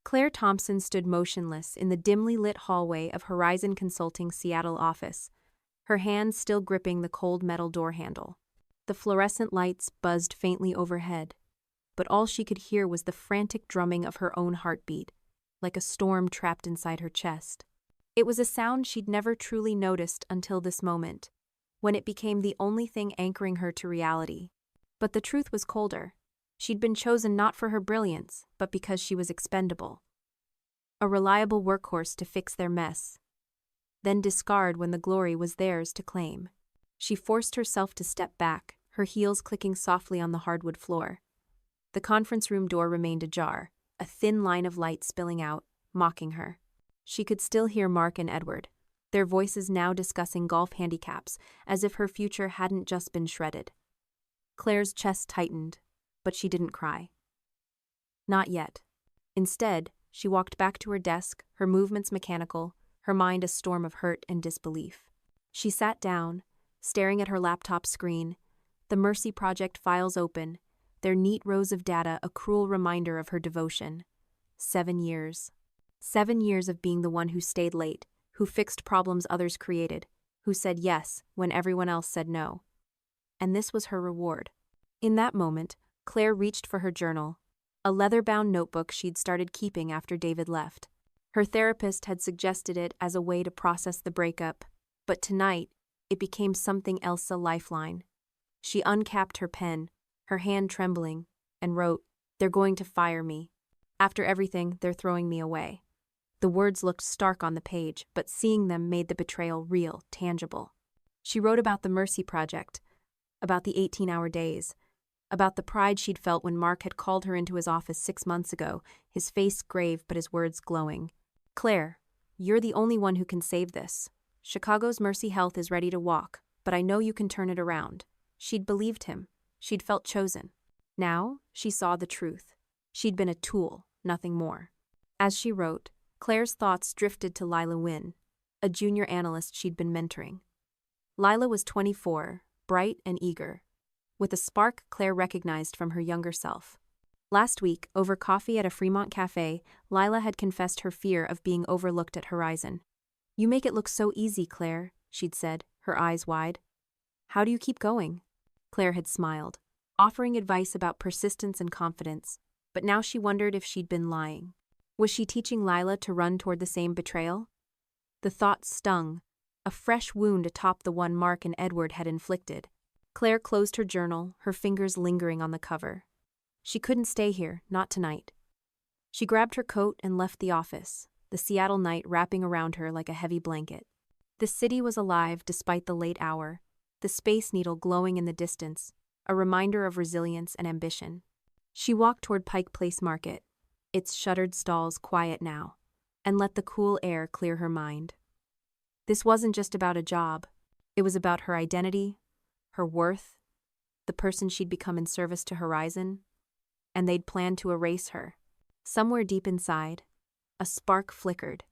Claire Thompson stood motionless in the dimly lit hallway of Horizon Consulting's Seattle office, her hands still gripping the cold metal door handle. The fluorescent lights buzzed faintly overhead, but all she could hear was the frantic drumming of her own heartbeat, like a storm trapped inside her chest. It was a sound she'd never truly noticed until this moment, when it became the only thing anchoring her to reality. But the truth was colder. She'd been chosen not for her brilliance, but because she was expendable. A reliable workhorse to fix their mess, then discard when the glory was theirs to claim. She forced herself to step back, her heels clicking softly on the hardwood floor. The conference room door remained ajar, a thin line of light spilling out, mocking her. She could still hear Mark and Edward, their voices now discussing golf handicaps, as if her future hadn't just been shredded. Claire's chest tightened, but she didn't cry. Not yet. Instead, she walked back to her desk, her movements mechanical, her mind a storm of hurt and disbelief. She sat down, staring at her laptop screen, the Mercy Project files open, their neat rows of data a cruel reminder of her devotion. 7 years. 7 years of being the one who stayed late, who fixed problems others created, who said yes when everyone else said no. And this was her reward. In that moment, Claire reached for her journal, a leather-bound notebook she'd started keeping after David left. Her therapist had suggested it as a way to process the breakup, but tonight, it became something else, a lifeline. She uncapped her pen, her hand trembling, and wrote, "They're going to fire me. After everything, they're throwing me away." The words looked stark on the page, but seeing them made the betrayal real, tangible. She wrote about the Mercy Project, about the 18-hour days, about the pride she'd felt when Mark had called her into his office 6 months ago, his face grave but his words glowing. "Claire, you're the only one who can save this. Chicago's Mercy Health is ready to walk, but I know you can turn it around." She'd believed him. She'd felt chosen. Now, she saw the truth. She'd been a tool, nothing more. As she wrote, Claire's thoughts drifted to Lila Wynn, a junior analyst she'd been mentoring. Lila was 24, bright and eager, with a spark Claire recognized from her younger self. Last week, over coffee at a Fremont cafe, Lila had confessed her fear of being overlooked at Horizon. "You make it look so easy, Claire," she'd said, her eyes wide. "How do you keep going?" Claire had smiled, offering advice about persistence and confidence, but now she wondered if she'd been lying. Was she teaching Lila to run toward the same betrayal? The thought stung, a fresh wound atop the one Mark and Edward had inflicted. Claire closed her journal, her fingers lingering on the cover. She couldn't stay here, not tonight. She grabbed her coat and left the office, the Seattle night wrapping around her like a heavy blanket. The city was alive despite the late hour, the Space Needle glowing in the distance, a reminder of resilience and ambition. She walked toward Pike Place Market, its shuttered stalls quiet now, and let the cool air clear her mind. This wasn't just about a job. It was about her identity, her worth, the person she'd become in service to Horizon, and they'd planned to erase her. Somewhere deep inside, a spark flickered.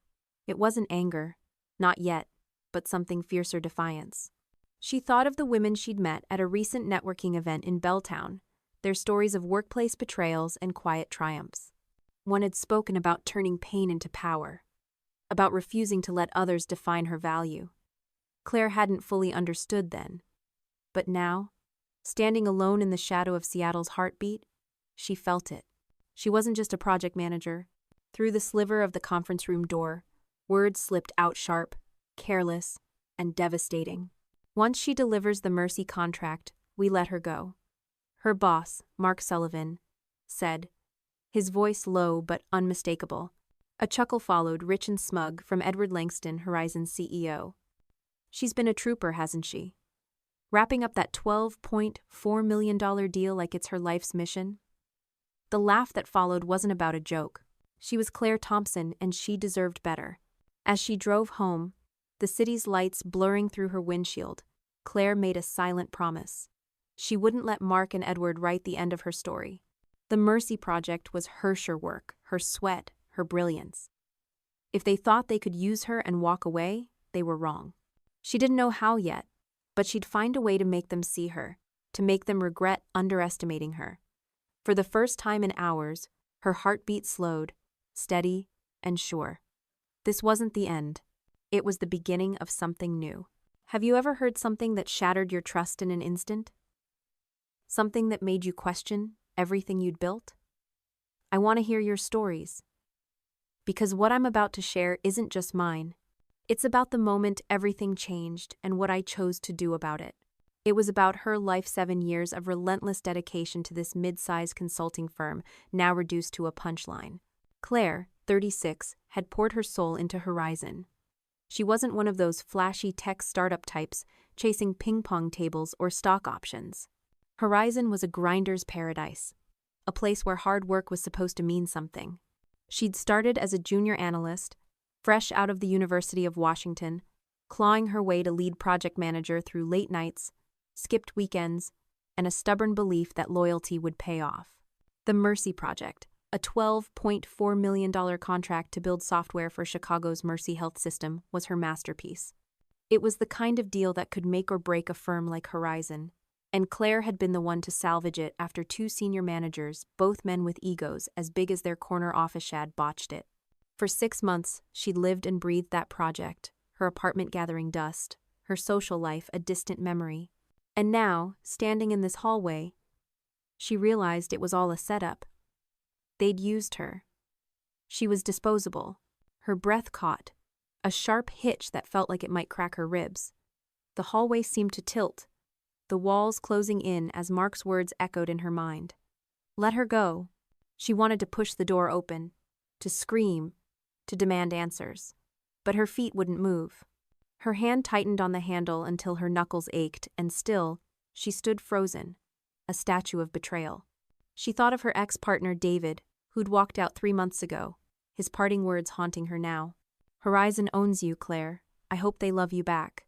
It wasn't anger, not yet, but something fiercer, defiance. She thought of the women she'd met at a recent networking event in Belltown, their stories of workplace betrayals and quiet triumphs. One had spoken about turning pain into power, about refusing to let others define her value. Claire hadn't fully understood then, but now, standing alone in the shadow of Seattle's heartbeat, she felt it. She wasn't just a project manager. Through the sliver of the conference room door, words slipped out sharp, careless, and devastating. "Once she delivers the Mercy contract, we let her go," her boss, Mark Sullivan, said, his voice low but unmistakable. A chuckle followed, rich and smug, from Edward Langston, Horizon's CEO. "She's been a trooper, hasn't she? Wrapping up that $12.4 million deal like it's her life's mission?" The laugh that followed wasn't about a joke. She was Claire Thompson, and she deserved better. As she drove home, the city's lights blurring through her windshield, Claire made a silent promise. She wouldn't let Mark and Edward write the end of her story. The Mercy Project was her sure work, her sweat, her brilliance. If they thought they could use her and walk away, they were wrong. She didn't know how yet, but she'd find a way to make them see her, to make them regret underestimating her. For the first time in hours, her heartbeat slowed, steady, and sure. This wasn't the end. It was the beginning of something new. Have you ever heard something that shattered your trust in an instant? Something that made you question everything you'd built? I want to hear your stories. Because what I'm about to share isn't just mine. It's about the moment everything changed and what I chose to do about it. It was about her life's 7 years of relentless dedication to this mid-sized consulting firm, now reduced to a punchline. Claire, 36, had poured her soul into Horizon. She wasn't one of those flashy tech startup types chasing ping-pong tables or stock options. Horizon was a grinder's paradise, a place where hard work was supposed to mean something. She'd started as a junior analyst, fresh out of the University of Washington, clawing her way to lead project manager through late nights, skipped weekends, and a stubborn belief that loyalty would pay off. The Mercy Project, a $12.4 million contract to build software for Chicago's Mercy Health System, was her masterpiece. It was the kind of deal that could make or break a firm like Horizon, and Claire had been the one to salvage it after 2 senior managers, both men with egos as big as their corner office shad, botched it. For 6 months, she'd lived and breathed that project, her apartment gathering dust, her social life a distant memory. And now, standing in this hallway, she realized it was all a setup. They'd used her. She was disposable. Her breath caught, a sharp hitch that felt like it might crack her ribs. The hallway seemed to tilt, the walls closing in as Mark's words echoed in her mind. Let her go. She wanted to push the door open, to scream, to demand answers. But her feet wouldn't move. Her hand tightened on the handle until her knuckles ached, and still, she stood frozen, a statue of betrayal. She thought of her ex-partner David, who'd walked out 3 months ago, his parting words haunting her now. Horizon owns you, Claire. I hope they love you back.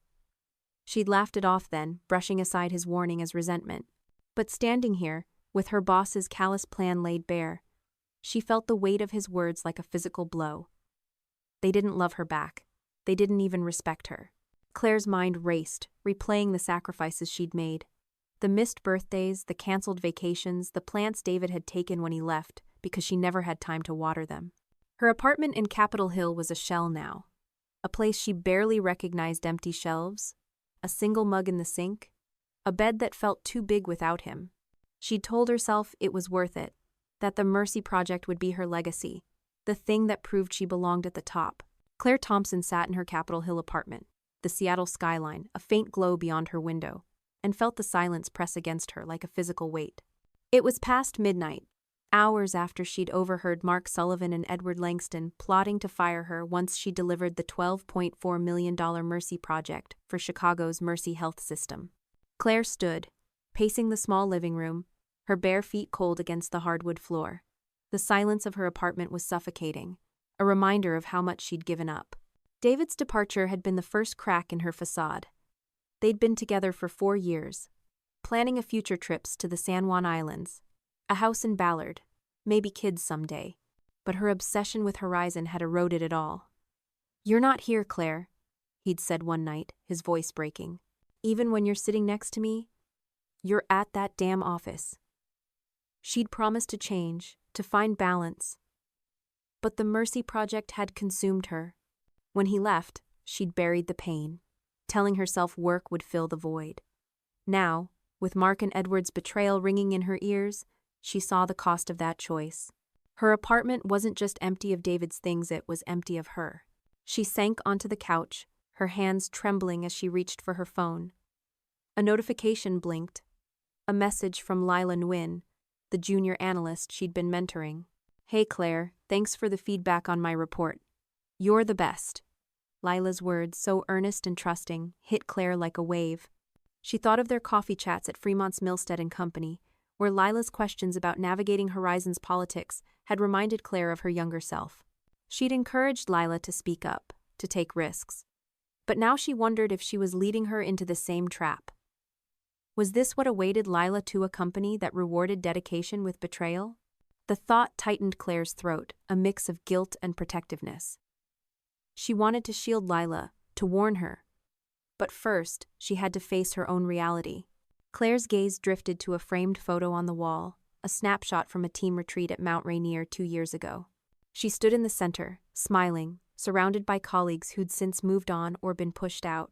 She'd laughed it off then, brushing aside his warning as resentment. But standing here, with her boss's callous plan laid bare, she felt the weight of his words like a physical blow. They didn't love her back. They didn't even respect her. Claire's mind raced, replaying the sacrifices she'd made. The missed birthdays, the canceled vacations, the plants David had taken when he left because she never had time to water them. Her apartment in Capitol Hill was a shell now. A place she barely recognized: empty shelves, a single mug in the sink, a bed that felt too big without him. She'd told herself it was worth it, that the Mercy Project would be her legacy, the thing that proved she belonged at the top. Claire Thompson sat in her Capitol Hill apartment, the Seattle skyline, a faint glow beyond her window, and felt the silence press against her like a physical weight. It was past midnight, hours after she'd overheard Mark Sullivan and Edward Langston plotting to fire her once she delivered the $12.4 million Mercy Project for Chicago's Mercy Health System. Claire stood, pacing the small living room, her bare feet cold against the hardwood floor. The silence of her apartment was suffocating, a reminder of how much she'd given up. David's departure had been the first crack in her facade. They'd been together for 4 years, planning a future trips to the San Juan Islands, a house in Ballard, maybe kids someday. But her obsession with Horizon had eroded it all. "You're not here, Claire," he'd said one night, his voice breaking. "Even when you're sitting next to me, you're at that damn office." She'd promised to change, to find balance. But the Mercy Project had consumed her. When he left, she'd buried the pain, telling herself work would fill the void. Now, with Mark and Edward's betrayal ringing in her ears, she saw the cost of that choice. Her apartment wasn't just empty of David's things, it was empty of her. She sank onto the couch, her hands trembling as she reached for her phone. A notification blinked. A message from Lila Nguyen, the junior analyst she'd been mentoring. "Hey Claire, thanks for the feedback on my report. You're the best." Lila's words, so earnest and trusting, hit Claire like a wave. She thought of their coffee chats at Fremont's Milstead and Company, where Lila's questions about navigating Horizon's politics had reminded Claire of her younger self. She'd encouraged Lila to speak up, to take risks. But now she wondered if she was leading her into the same trap. Was this what awaited Lila to a company that rewarded dedication with betrayal? The thought tightened Claire's throat, a mix of guilt and protectiveness. She wanted to shield Lila, to warn her. But first, she had to face her own reality. Claire's gaze drifted to a framed photo on the wall, a snapshot from a team retreat at Mount Rainier 2 years ago. She stood in the center, smiling, surrounded by colleagues who'd since moved on or been pushed out.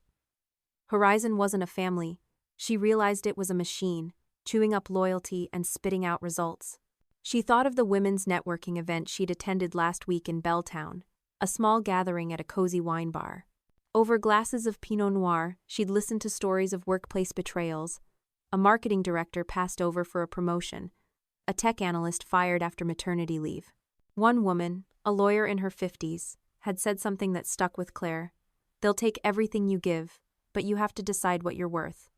Horizon wasn't a family. She realized it was a machine, chewing up loyalty and spitting out results. She thought of the women's networking event she'd attended last week in Belltown, a small gathering at a cozy wine bar. Over glasses of Pinot Noir, she'd listened to stories of workplace betrayals. A marketing director passed over for a promotion. A tech analyst fired after maternity leave. One woman, a lawyer in her 50s, had said something that stuck with Claire. "They'll take everything you give, but you have to decide what you're worth."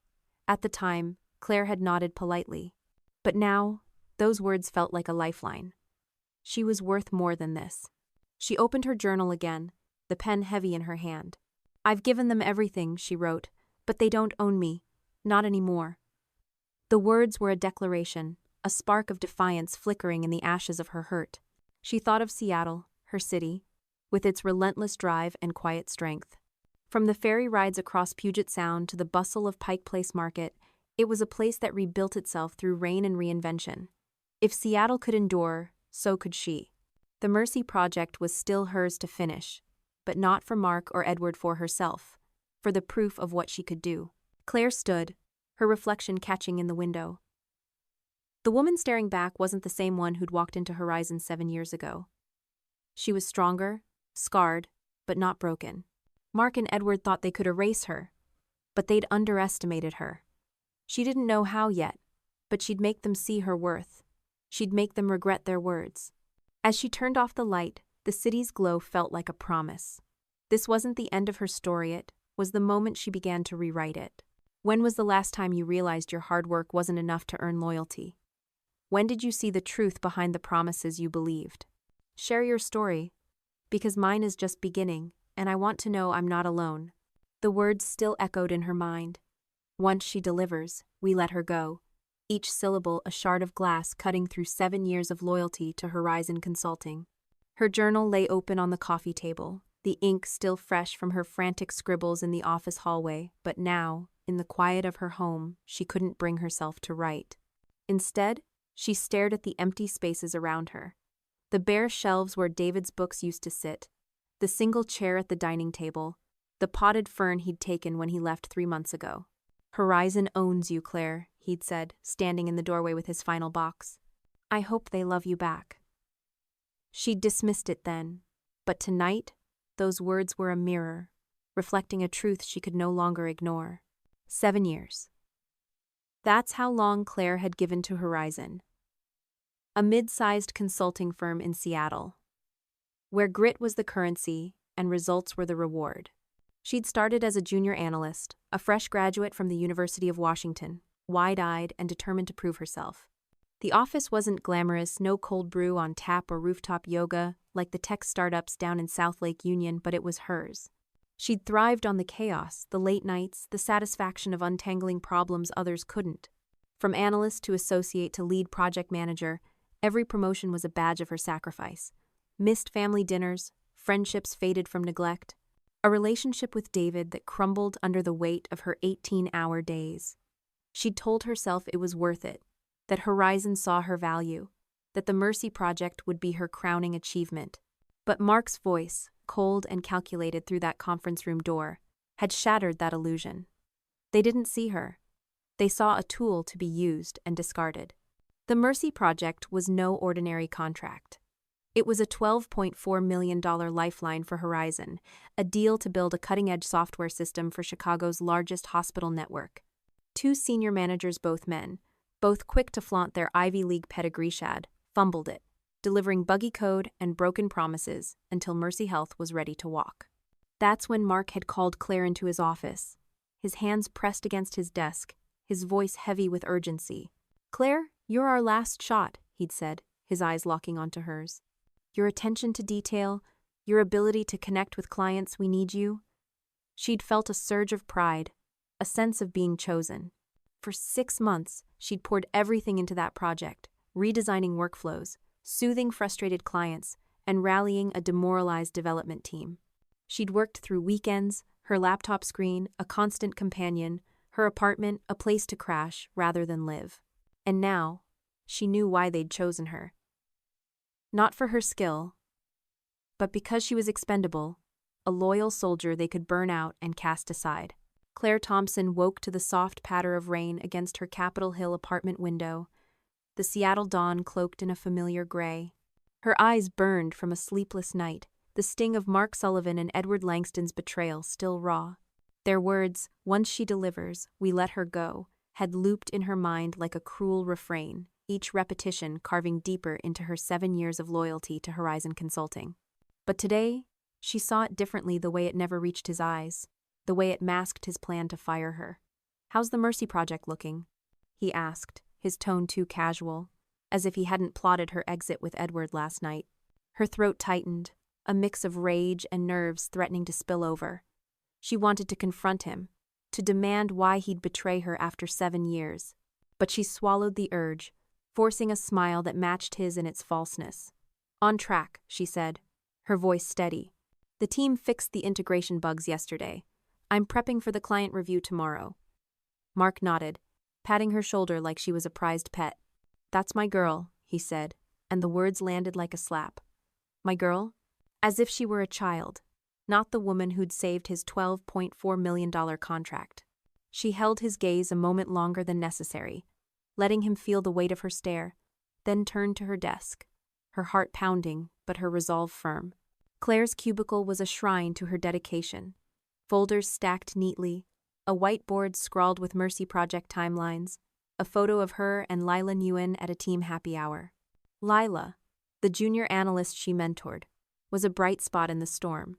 At the time, Claire had nodded politely. But now, those words felt like a lifeline. She was worth more than this. She opened her journal again, the pen heavy in her hand. "I've given them everything," she wrote, "but they don't own me. Not anymore." The words were a declaration, a spark of defiance flickering in the ashes of her hurt. She thought of Seattle, her city, with its relentless drive and quiet strength. From the ferry rides across Puget Sound to the bustle of Pike Place Market, it was a place that rebuilt itself through rain and reinvention. If Seattle could endure, so could she. The Mercy Project was still hers to finish, but not for Mark or Edward, for herself, for the proof of what she could do. Claire stood, her reflection catching in the window. The woman staring back wasn't the same one who'd walked into Horizon 7 years ago. She was stronger, scarred, but not broken. Mark and Edward thought they could erase her, but they'd underestimated her. She didn't know how yet, but she'd make them see her worth. She'd make them regret their words. As she turned off the light, the city's glow felt like a promise. This wasn't the end of her story, it was the moment she began to rewrite it. When was the last time you realized your hard work wasn't enough to earn loyalty? When did you see the truth behind the promises you believed? Share your story, because mine is just beginning, and I want to know I'm not alone. The words still echoed in her mind. Once she delivers, we let her go. Each syllable a shard of glass cutting through 7 years of loyalty to Horizon Consulting. Her journal lay open on the coffee table, the ink still fresh from her frantic scribbles in the office hallway, but now, in the quiet of her home, she couldn't bring herself to write. Instead, she stared at the empty spaces around her. The bare shelves where David's books used to sit, the single chair at the dining table, the potted fern he'd taken when he left 3 months ago. "Horizon owns you, Claire," he'd said, standing in the doorway with his final box. "I hope they love you back." She'd dismissed it then, but tonight, those words were a mirror, reflecting a truth she could no longer ignore. 7 years. That's how long Claire had given to Horizon. A mid-sized consulting firm in Seattle, where grit was the currency and results were the reward. She'd started as a junior analyst, a fresh graduate from the University of Washington, wide-eyed and determined to prove herself. The office wasn't glamorous, no cold brew on tap or rooftop yoga like the tech startups down in South Lake Union, but it was hers. She'd thrived on the chaos, the late nights, the satisfaction of untangling problems others couldn't. From analyst to associate to lead project manager, every promotion was a badge of her sacrifice. Missed family dinners, friendships faded from neglect, a relationship with David that crumbled under the weight of her 18-hour days. She'd told herself it was worth it, that Horizon saw her value, that the Mercy Project would be her crowning achievement. But Mark's voice, cold and calculated through that conference room door, had shattered that illusion. They didn't see her. They saw a tool to be used and discarded. The Mercy Project was no ordinary contract. It was a $12.4 million lifeline for Horizon, a deal to build a cutting-edge software system for Chicago's largest hospital network. 2 senior managers, both men, both quick to flaunt their Ivy League pedigree, fumbled it, delivering buggy code and broken promises until Mercy Health was ready to walk. That's when Mark had called Claire into his office, his hands pressed against his desk, his voice heavy with urgency. "Claire, you're our last shot," he'd said, his eyes locking onto hers. "Your attention to detail, your ability to connect with clients, we need you." She'd felt a surge of pride, a sense of being chosen. For 6 months, she'd poured everything into that project, redesigning workflows, soothing frustrated clients, and rallying a demoralized development team. She'd worked through weekends, her laptop screen, a constant companion, her apartment, a place to crash rather than live. And now, she knew why they'd chosen her. Not for her skill, but because she was expendable, a loyal soldier they could burn out and cast aside. Claire Thompson woke to the soft patter of rain against her Capitol Hill apartment window, the Seattle dawn cloaked in a familiar gray. Her eyes burned from a sleepless night, the sting of Mark Sullivan and Edward Langston's betrayal still raw. Their words, "Once she delivers, we let her go," had looped in her mind like a cruel refrain, each repetition carving deeper into her 7 years of loyalty to Horizon Consulting. But today, she saw it differently, the way it never reached his eyes, the way it masked his plan to fire her. "How's the Mercy Project looking?" he asked, his tone too casual, as if he hadn't plotted her exit with Edward last night. Her throat tightened, a mix of rage and nerves threatening to spill over. She wanted to confront him, to demand why he'd betray her after 7 years. But she swallowed the urge, forcing a smile that matched his in its falseness. "On track," she said, her voice steady. "The team fixed the integration bugs yesterday. I'm prepping for the client review tomorrow." Mark nodded, patting her shoulder like she was a prized pet. "That's my girl," he said, and the words landed like a slap. "My girl?" As if she were a child, not the woman who'd saved his $12.4 million contract. She held his gaze a moment longer than necessary, letting him feel the weight of her stare, then turned to her desk, her heart pounding but her resolve firm. Claire's cubicle was a shrine to her dedication. Folders stacked neatly, a whiteboard scrawled with Mercy Project timelines, a photo of her and Lila Nguyen at a team happy hour. Lila, the junior analyst she mentored, was a bright spot in the storm.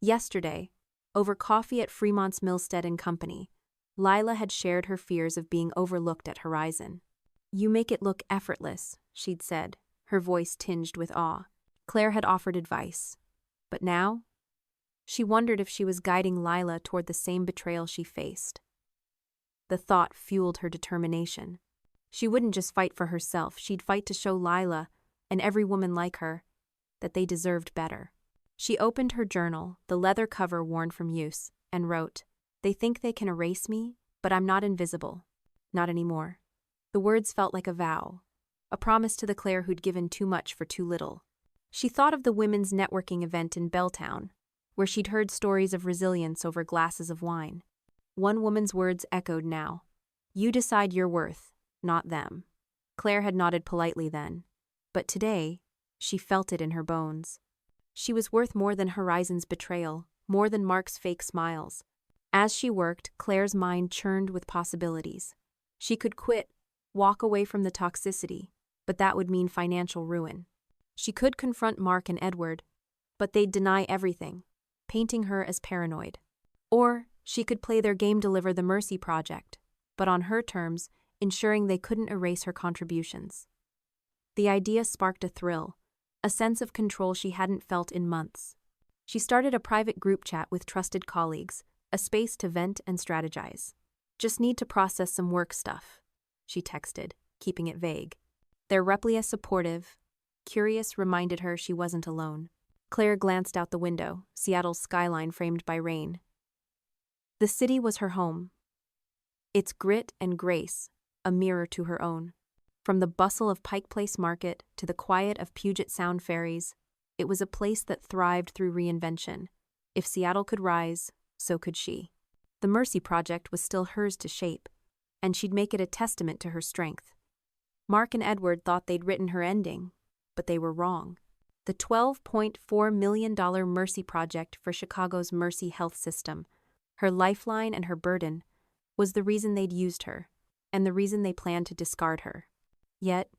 Yesterday, over coffee at Fremont's Milstead and Company, Lila had shared her fears of being overlooked at Horizon. "You make it look effortless," she'd said, her voice tinged with awe. Claire had offered advice. But now? She wondered if she was guiding Lila toward the same betrayal she faced. The thought fueled her determination. She wouldn't just fight for herself, she'd fight to show Lila, and every woman like her, that they deserved better. She opened her journal, the leather cover worn from use, and wrote, "They think they can erase me, but I'm not invisible. Not anymore." The words felt like a vow, a promise to the Claire who'd given too much for too little. She thought of the women's networking event in Belltown, where she'd heard stories of resilience over glasses of wine. One woman's words echoed now. "You decide your worth, not them." Claire had nodded politely then, but today, she felt it in her bones. She was worth more than Horizon's betrayal, more than Mark's fake smiles. As she worked, Claire's mind churned with possibilities. She could quit, walk away from the toxicity, but that would mean financial ruin. She could confront Mark and Edward, but they'd deny everything, painting her as paranoid. Or she could play their game, deliver the Mercy Project, but on her terms, ensuring they couldn't erase her contributions. The idea sparked a thrill, a sense of control she hadn't felt in months. She started a private group chat with trusted colleagues, a space to vent and strategize. "Just need to process some work stuff," she texted, keeping it vague. Their reply, supportive, curious, reminded her she wasn't alone. Claire glanced out the window, Seattle's skyline framed by rain. The city was her home. Its grit and grace, a mirror to her own. From the bustle of Pike Place Market to the quiet of Puget Sound ferries, it was a place that thrived through reinvention. If Seattle could rise, so could she. The Mercy Project was still hers to shape, and she'd make it a testament to her strength. Mark and Edward thought they'd written her ending, but they were wrong. The $12.4 million Mercy Project for Chicago's Mercy Health System, her lifeline and her burden, was the reason they'd used her, and the reason they planned to discard her. Yet,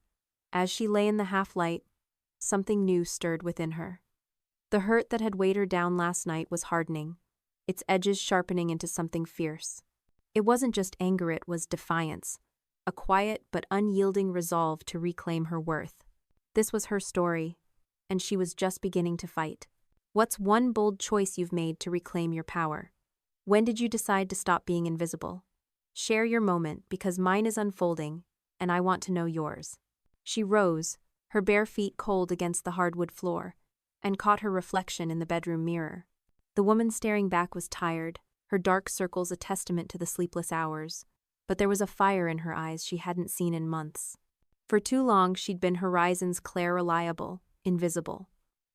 as she lay in the half-light, something new stirred within her. The hurt that had weighed her down last night was hardening, its edges sharpening into something fierce. It wasn't just anger, it was defiance, a quiet but unyielding resolve to reclaim her worth. This was her story, and she was just beginning to fight. What's one bold choice you've made to reclaim your power? When did you decide to stop being invisible? Share your moment, because mine is unfolding, and I want to know yours. She rose, her bare feet cold against the hardwood floor, and caught her reflection in the bedroom mirror. The woman staring back was tired, her dark circles a testament to the sleepless hours, but there was a fire in her eyes she hadn't seen in months. For too long she'd been Horizon's Claire, reliable, invisible.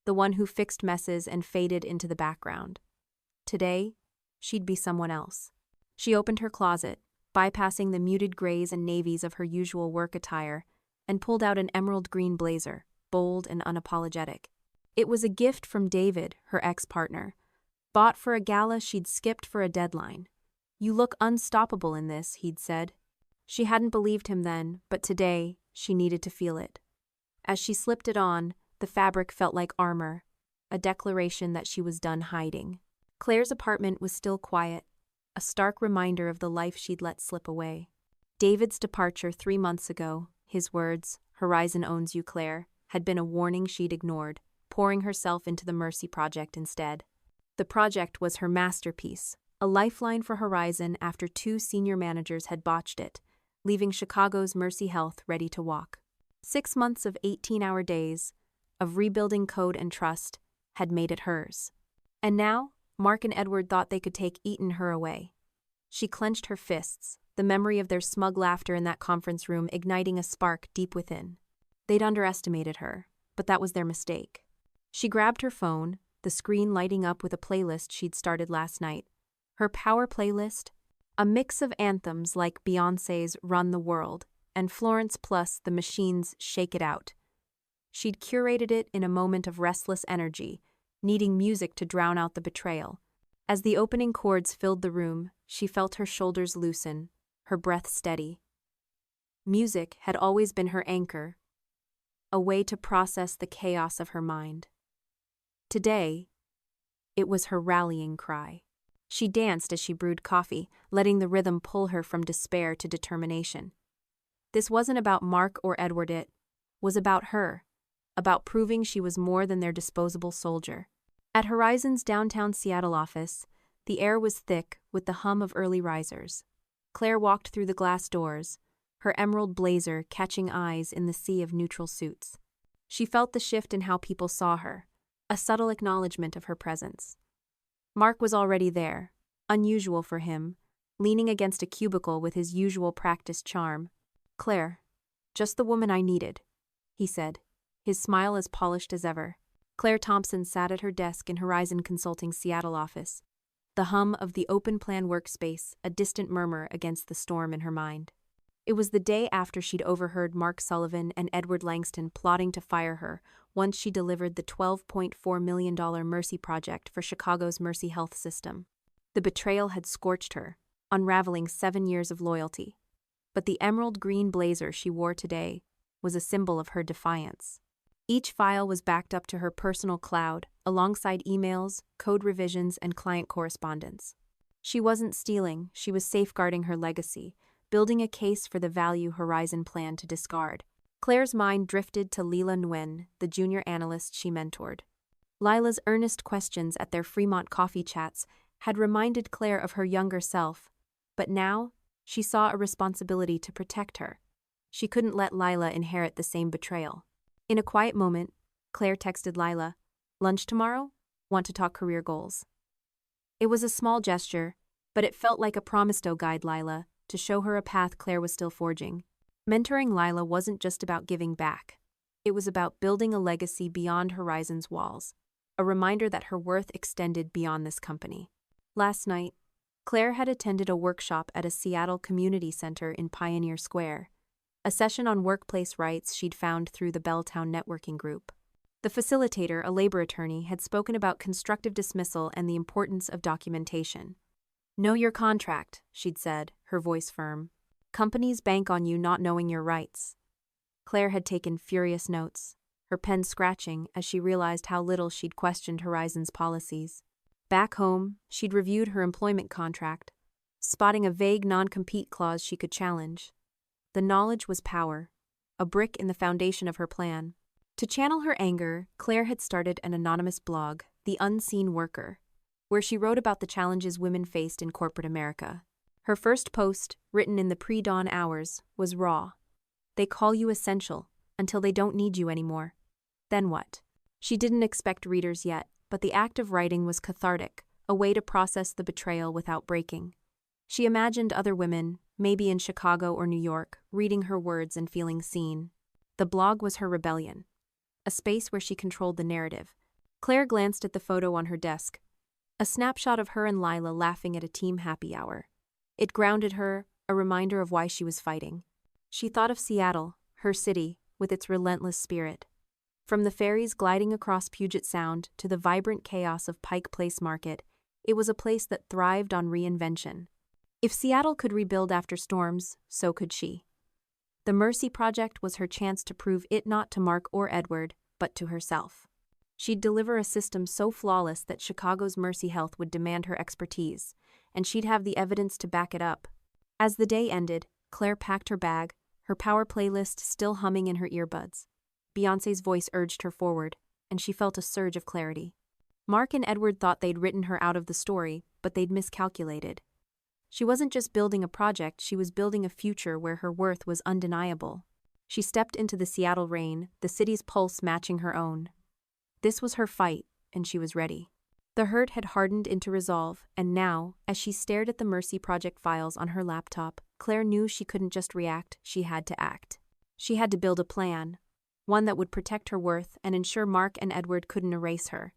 the one who fixed messes and faded into the background. Today, she'd be someone else. She opened her closet, bypassing the muted grays and navies of her usual work attire, and pulled out an emerald green blazer, bold and unapologetic. It was a gift from David, her ex-partner, bought for a gala she'd skipped for a deadline. "You look unstoppable in this," he'd said. She hadn't believed him then, but today, she needed to feel it. As she slipped it on, the fabric felt like armor, a declaration that she was done hiding. Claire's apartment was still quiet, a stark reminder of the life she'd let slip away. David's departure 3 months ago, his words, "Horizon owns you, Claire," had been a warning she'd ignored, pouring herself into the Mercy Project instead. The project was her masterpiece, a lifeline for Horizon after 2 senior managers had botched it, leaving Chicago's Mercy Health ready to walk. 6 months of 18-hour days, of rebuilding code and trust, had made it hers. And now, Mark and Edward thought they could take Eaton her away. She clenched her fists, the memory of their smug laughter in that conference room igniting a spark deep within. They'd underestimated her, but that was their mistake. She grabbed her phone, the screen lighting up with a playlist she'd started last night. Her power playlist, a mix of anthems like Beyoncé's Run the World and Florence plus the Machine's Shake It Out. She'd curated it in a moment of restless energy, needing music to drown out the betrayal. As the opening chords filled the room, she felt her shoulders loosen, her breath steady. Music had always been her anchor, a way to process the chaos of her mind. Today, it was her rallying cry. She danced as she brewed coffee, letting the rhythm pull her from despair to determination. This wasn't about Mark or Edward, it was about her, about proving she was more than their disposable soldier. At Horizon's downtown Seattle office, the air was thick with the hum of early risers. Claire walked through the glass doors, her emerald blazer catching eyes in the sea of neutral suits. She felt the shift in how people saw her, a subtle acknowledgement of her presence. Mark was already there, unusual for him, leaning against a cubicle with his usual practiced charm. "Claire, just the woman I needed," he said, his smile as polished as ever. Claire Thompson sat at her desk in Horizon Consulting's Seattle office, the hum of the open-plan workspace a distant murmur against the storm in her mind. It was the day after she'd overheard Mark Sullivan and Edward Langston plotting to fire her once she delivered the $12.4 million Mercy Project for Chicago's Mercy Health system. The betrayal had scorched her, unraveling 7 years of loyalty. But the emerald green blazer she wore today was a symbol of her defiance. Each file was backed up to her personal cloud, alongside emails, code revisions, and client correspondence. She wasn't stealing, she was safeguarding her legacy, building a case for the value Horizon planned to discard. Claire's mind drifted to Lila Nguyen, the junior analyst she mentored. Lila's earnest questions at their Fremont coffee chats had reminded Claire of her younger self, but now she saw a responsibility to protect her. She couldn't let Lila inherit the same betrayal. In a quiet moment, Claire texted Lila, "Lunch tomorrow? Want to talk career goals?" It was a small gesture, but it felt like a promise to guide Lila, to show her a path Claire was still forging. Mentoring Lila wasn't just about giving back. It was about building a legacy beyond Horizon's walls, a reminder that her worth extended beyond this company. Last night, Claire had attended a workshop at a Seattle community center in Pioneer Square, a session on workplace rights she'd found through the Belltown networking group. The facilitator, a labor attorney, had spoken about constructive dismissal and the importance of documentation. "Know your contract," she'd said, her voice firm. "Companies bank on you not knowing your rights." Claire had taken furious notes, her pen scratching as she realized how little she'd questioned Horizon's policies. Back home, she'd reviewed her employment contract, spotting a vague non-compete clause she could challenge. The knowledge was power, a brick in the foundation of her plan. To channel her anger, Claire had started an anonymous blog, The Unseen Worker, where she wrote about the challenges women faced in corporate America. Her first post, written in the pre-dawn hours, was raw. "They call you essential until they don't need you anymore. Then what?" She didn't expect readers yet, but the act of writing was cathartic, a way to process the betrayal without breaking. She imagined other women, maybe in Chicago or New York, reading her words and feeling seen. The blog was her rebellion, a space where she controlled the narrative, Claire glanced at the photo on her desk, a snapshot of her and Lila laughing at a team happy hour. It grounded her, a reminder of why she was fighting. She thought of Seattle, her city, with its relentless spirit. From the ferries gliding across Puget Sound to the vibrant chaos of Pike Place Market, it was a place that thrived on reinvention. If Seattle could rebuild after storms, so could she. The Mercy Project was her chance to prove it not to Mark or Edward, but to herself. She'd deliver a system so flawless that Chicago's Mercy Health would demand her expertise, and she'd have the evidence to back it up. As the day ended, Claire packed her bag, her power playlist still humming in her earbuds. Beyoncé's voice urged her forward, and she felt a surge of clarity. Mark and Edward thought they'd written her out of the story, but they'd miscalculated. She wasn't just building a project, she was building a future where her worth was undeniable. She stepped into the Seattle rain, the city's pulse matching her own. This was her fight, and she was ready. The hurt had hardened into resolve, and now, as she stared at the Mercy Project files on her laptop, Claire knew she couldn't just react, she had to act. She had to build a plan, one that would protect her worth and ensure Mark and Edward couldn't erase her.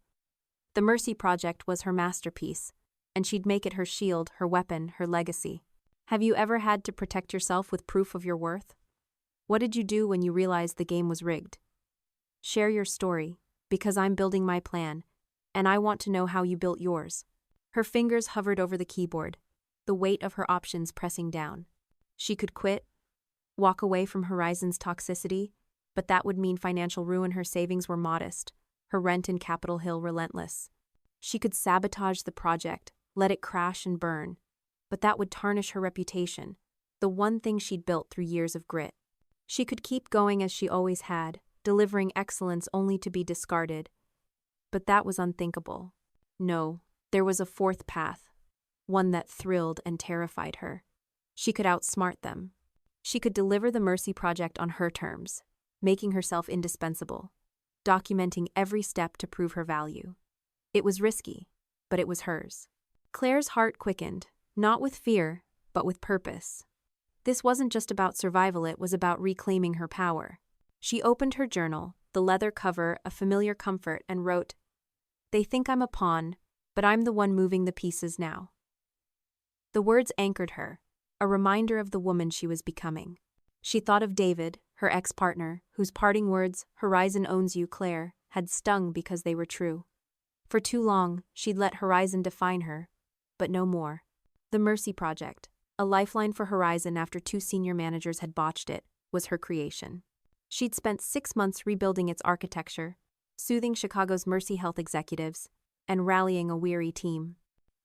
The Mercy Project was her masterpiece, and she'd make it her shield, her weapon, her legacy. Have you ever had to protect yourself with proof of your worth? What did you do when you realized the game was rigged? Share your story, because I'm building my plan, and I want to know how you built yours. Her fingers hovered over the keyboard, the weight of her options pressing down. She could quit, walk away from Horizon's toxicity, but that would mean financial ruin. Her savings were modest, her rent in Capitol Hill relentless. She could sabotage the project, let it crash and burn, but that would tarnish her reputation, the one thing she'd built through years of grit. She could keep going as she always had, delivering excellence only to be discarded. But that was unthinkable. No, there was a fourth path, one that thrilled and terrified her. She could outsmart them. She could deliver the Mercy Project on her terms, making herself indispensable, documenting every step to prove her value. It was risky, but it was hers. Claire's heart quickened, not with fear, but with purpose. This wasn't just about survival, it was about reclaiming her power. She opened her journal, the leather cover a familiar comfort, and wrote, "They think I'm a pawn, but I'm the one moving the pieces now." The words anchored her, a reminder of the woman she was becoming. She thought of David, her ex-partner, whose parting words, "Horizon owns you, Claire," had stung because they were true. For too long, she'd let Horizon define her, but no more. The Mercy Project, a lifeline for Horizon after 2 senior managers had botched it, was her creation. She'd spent 6 months rebuilding its architecture, soothing Chicago's Mercy Health executives, and rallying a weary team.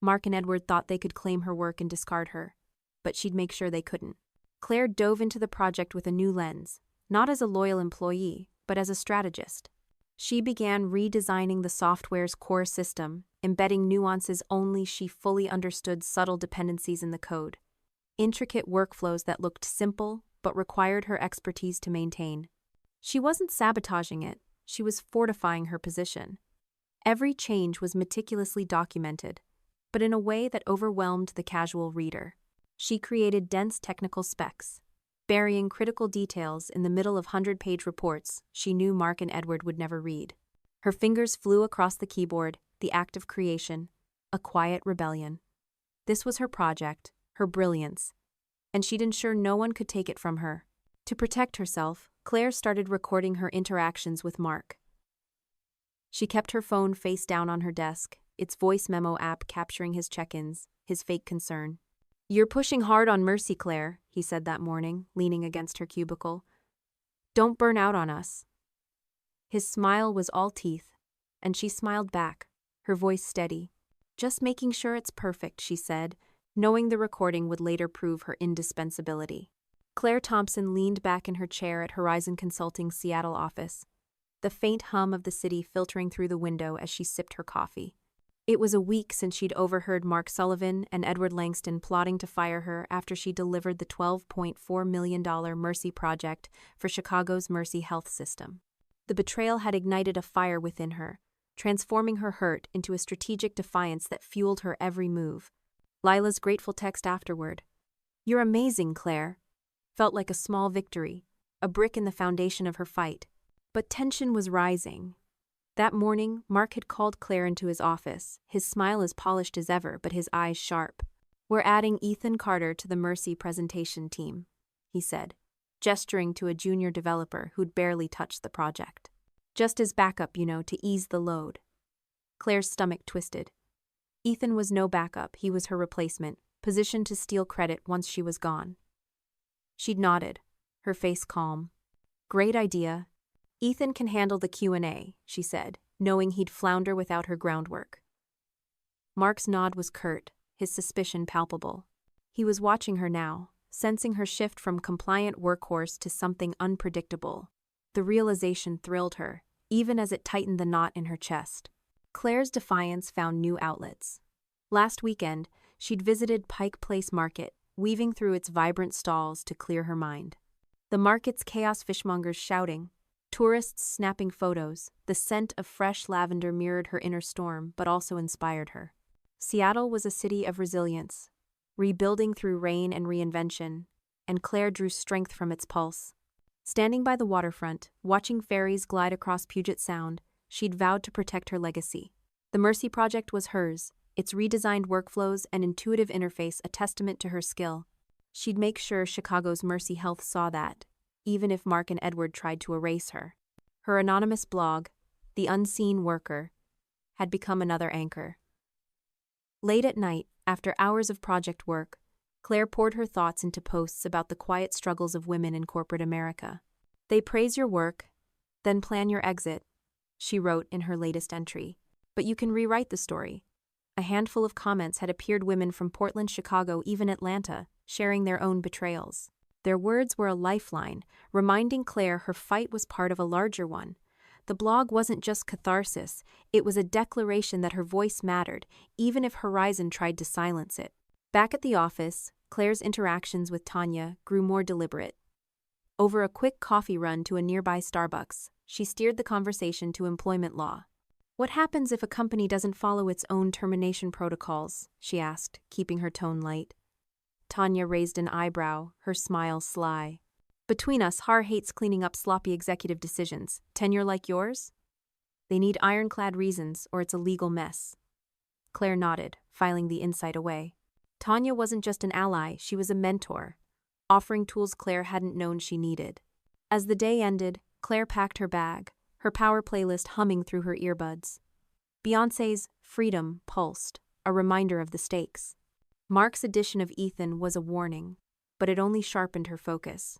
Mark and Edward thought they could claim her work and discard her, but she'd make sure they couldn't. Claire dove into the project with a new lens, not as a loyal employee, but as a strategist. She began redesigning the software's core system, embedding nuances only she fully understood, subtle dependencies in the code, intricate workflows that looked simple but required her expertise to maintain. She wasn't sabotaging it, she was fortifying her position. Every change was meticulously documented, but in a way that overwhelmed the casual reader. She created dense technical specs, burying critical details in the middle of 100-page reports she knew Mark and Edward would never read. Her fingers flew across the keyboard, the act of creation, a quiet rebellion. This was her project, her brilliance, and she'd ensure no one could take it from her. To protect herself, Claire started recording her interactions with Mark. She kept her phone face down on her desk, its voice memo app capturing his check-ins, his fake concern. "You're pushing hard on Mercy, Claire," he said that morning, leaning against her cubicle. "Don't burn out on us." His smile was all teeth, and she smiled back, her voice steady. "Just making sure it's perfect," she said, knowing the recording would later prove her indispensability. Claire Thompson leaned back in her chair at Horizon Consulting's Seattle office, the faint hum of the city filtering through the window as she sipped her coffee. It was a week since she'd overheard Mark Sullivan and Edward Langston plotting to fire her after she delivered the $12.4 million Mercy Project for Chicago's Mercy Health System. The betrayal had ignited a fire within her, transforming her hurt into a strategic defiance that fueled her every move. Lila's grateful text afterward, "You're amazing, Claire," felt like a small victory, a brick in the foundation of her fight. But tension was rising. That morning, Mark had called Claire into his office, his smile as polished as ever but his eyes sharp. "We're adding Ethan Carter to the Mercy presentation team," he said, gesturing to a junior developer who'd barely touched the project. "Just as backup, to ease the load." Claire's stomach twisted. Ethan was no backup, he was her replacement, positioned to steal credit once she was gone. She'd nodded, her face calm. "Great idea. Ethan can handle the Q&A, she said, knowing he'd flounder without her groundwork. Mark's nod was curt, his suspicion palpable. He was watching her now, sensing her shift from compliant workhorse to something unpredictable. The realization thrilled her, even as it tightened the knot in her chest. Claire's defiance found new outlets. Last weekend, she'd visited Pike Place Market, weaving through its vibrant stalls to clear her mind. The market's chaos, fishmongers shouting, tourists snapping photos, the scent of fresh lavender mirrored her inner storm but also inspired her. Seattle was a city of resilience, rebuilding through rain and reinvention, and Claire drew strength from its pulse. Standing by the waterfront, watching ferries glide across Puget Sound, she'd vowed to protect her legacy. The Mercy Project was hers, its redesigned workflows and intuitive interface a testament to her skill. She'd make sure Chicago's Mercy Health saw that, even if Mark and Edward tried to erase her. Her anonymous blog, The Unseen Worker, had become another anchor. Late at night, after hours of project work, Claire poured her thoughts into posts about the quiet struggles of women in corporate America. "They praise your work, then plan your exit," she wrote in her latest entry. "But you can rewrite the story." A handful of comments had appeared, women from Portland, Chicago, even Atlanta, sharing their own betrayals. Their words were a lifeline, reminding Claire her fight was part of a larger one. The blog wasn't just catharsis, it was a declaration that her voice mattered, even if Horizon tried to silence it. Back at the office, Claire's interactions with Tanya grew more deliberate. Over a quick coffee run to a nearby Starbucks, she steered the conversation to employment law. "What happens if a company doesn't follow its own termination protocols?" she asked, keeping her tone light. Tanya raised an eyebrow, her smile sly. "Between us, Har hates cleaning up sloppy executive decisions. Tenure like yours? They need ironclad reasons, or it's a legal mess." Claire nodded, filing the insight away. Tanya wasn't just an ally, she was a mentor, offering tools Claire hadn't known she needed. As the day ended, Claire packed her bag, her power playlist humming through her earbuds. Beyoncé's Freedom pulsed, a reminder of the stakes. Mark's addition of Ethan was a warning, but it only sharpened her focus.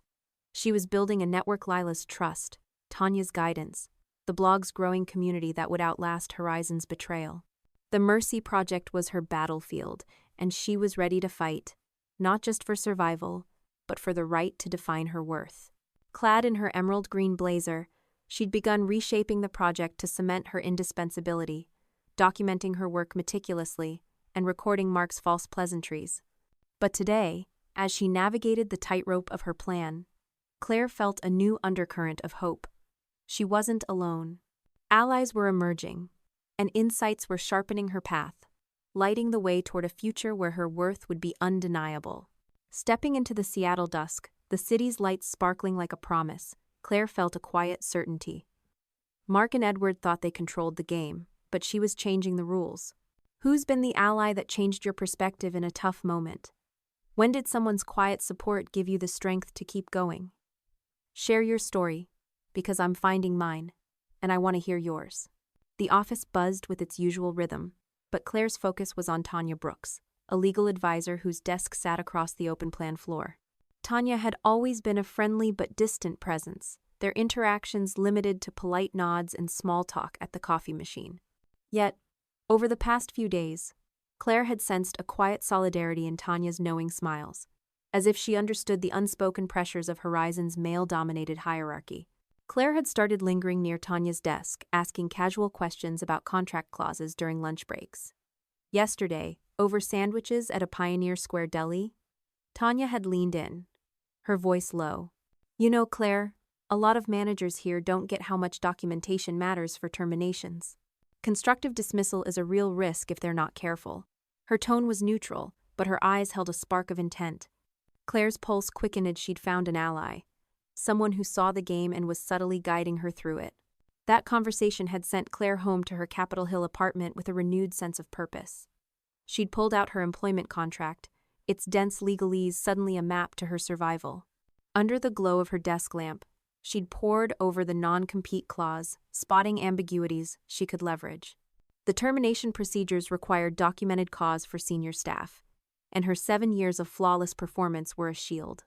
She was building a network: Lila's trust, Tanya's guidance, the blog's growing community that would outlast Horizon's betrayal. The Mercy Project was her battlefield, and she was ready to fight, not just for survival, but for the right to define her worth. Clad in her emerald green blazer, she'd begun reshaping the project to cement her indispensability, documenting her work meticulously and recording Mark's false pleasantries. But today, as she navigated the tightrope of her plan, Claire felt a new undercurrent of hope. She wasn't alone. Allies were emerging, and insights were sharpening her path, lighting the way toward a future where her worth would be undeniable. Stepping into the Seattle dusk, the city's lights sparkling like a promise, Claire felt a quiet certainty. Mark and Edward thought they controlled the game, but she was changing the rules. Who's been the ally that changed your perspective in a tough moment? When did someone's quiet support give you the strength to keep going? Share your story, because I'm finding mine, and I want to hear yours. The office buzzed with its usual rhythm, but Claire's focus was on Tanya Brooks, a legal advisor whose desk sat across the open plan floor. Tanya had always been a friendly but distant presence, their interactions limited to polite nods and small talk at the coffee machine. Yet, over the past few days, Claire had sensed a quiet solidarity in Tanya's knowing smiles, as if she understood the unspoken pressures of Horizon's male-dominated hierarchy. Claire had started lingering near Tanya's desk, asking casual questions about contract clauses during lunch breaks. Yesterday, over sandwiches at a Pioneer Square deli, Tanya had leaned in, her voice low. "You know, Claire, a lot of managers here don't get how much documentation matters for terminations. Constructive dismissal is a real risk if they're not careful." Her tone was neutral, but her eyes held a spark of intent. Claire's pulse quickened as she'd found an ally, someone who saw the game and was subtly guiding her through it. That conversation had sent Claire home to her Capitol Hill apartment with a renewed sense of purpose. She'd pulled out her employment contract, its dense legalese suddenly a map to her survival. Under the glow of her desk lamp, she'd pored over the non-compete clause, spotting ambiguities she could leverage. The termination procedures required documented cause for senior staff, and her 7 years of flawless performance were a shield.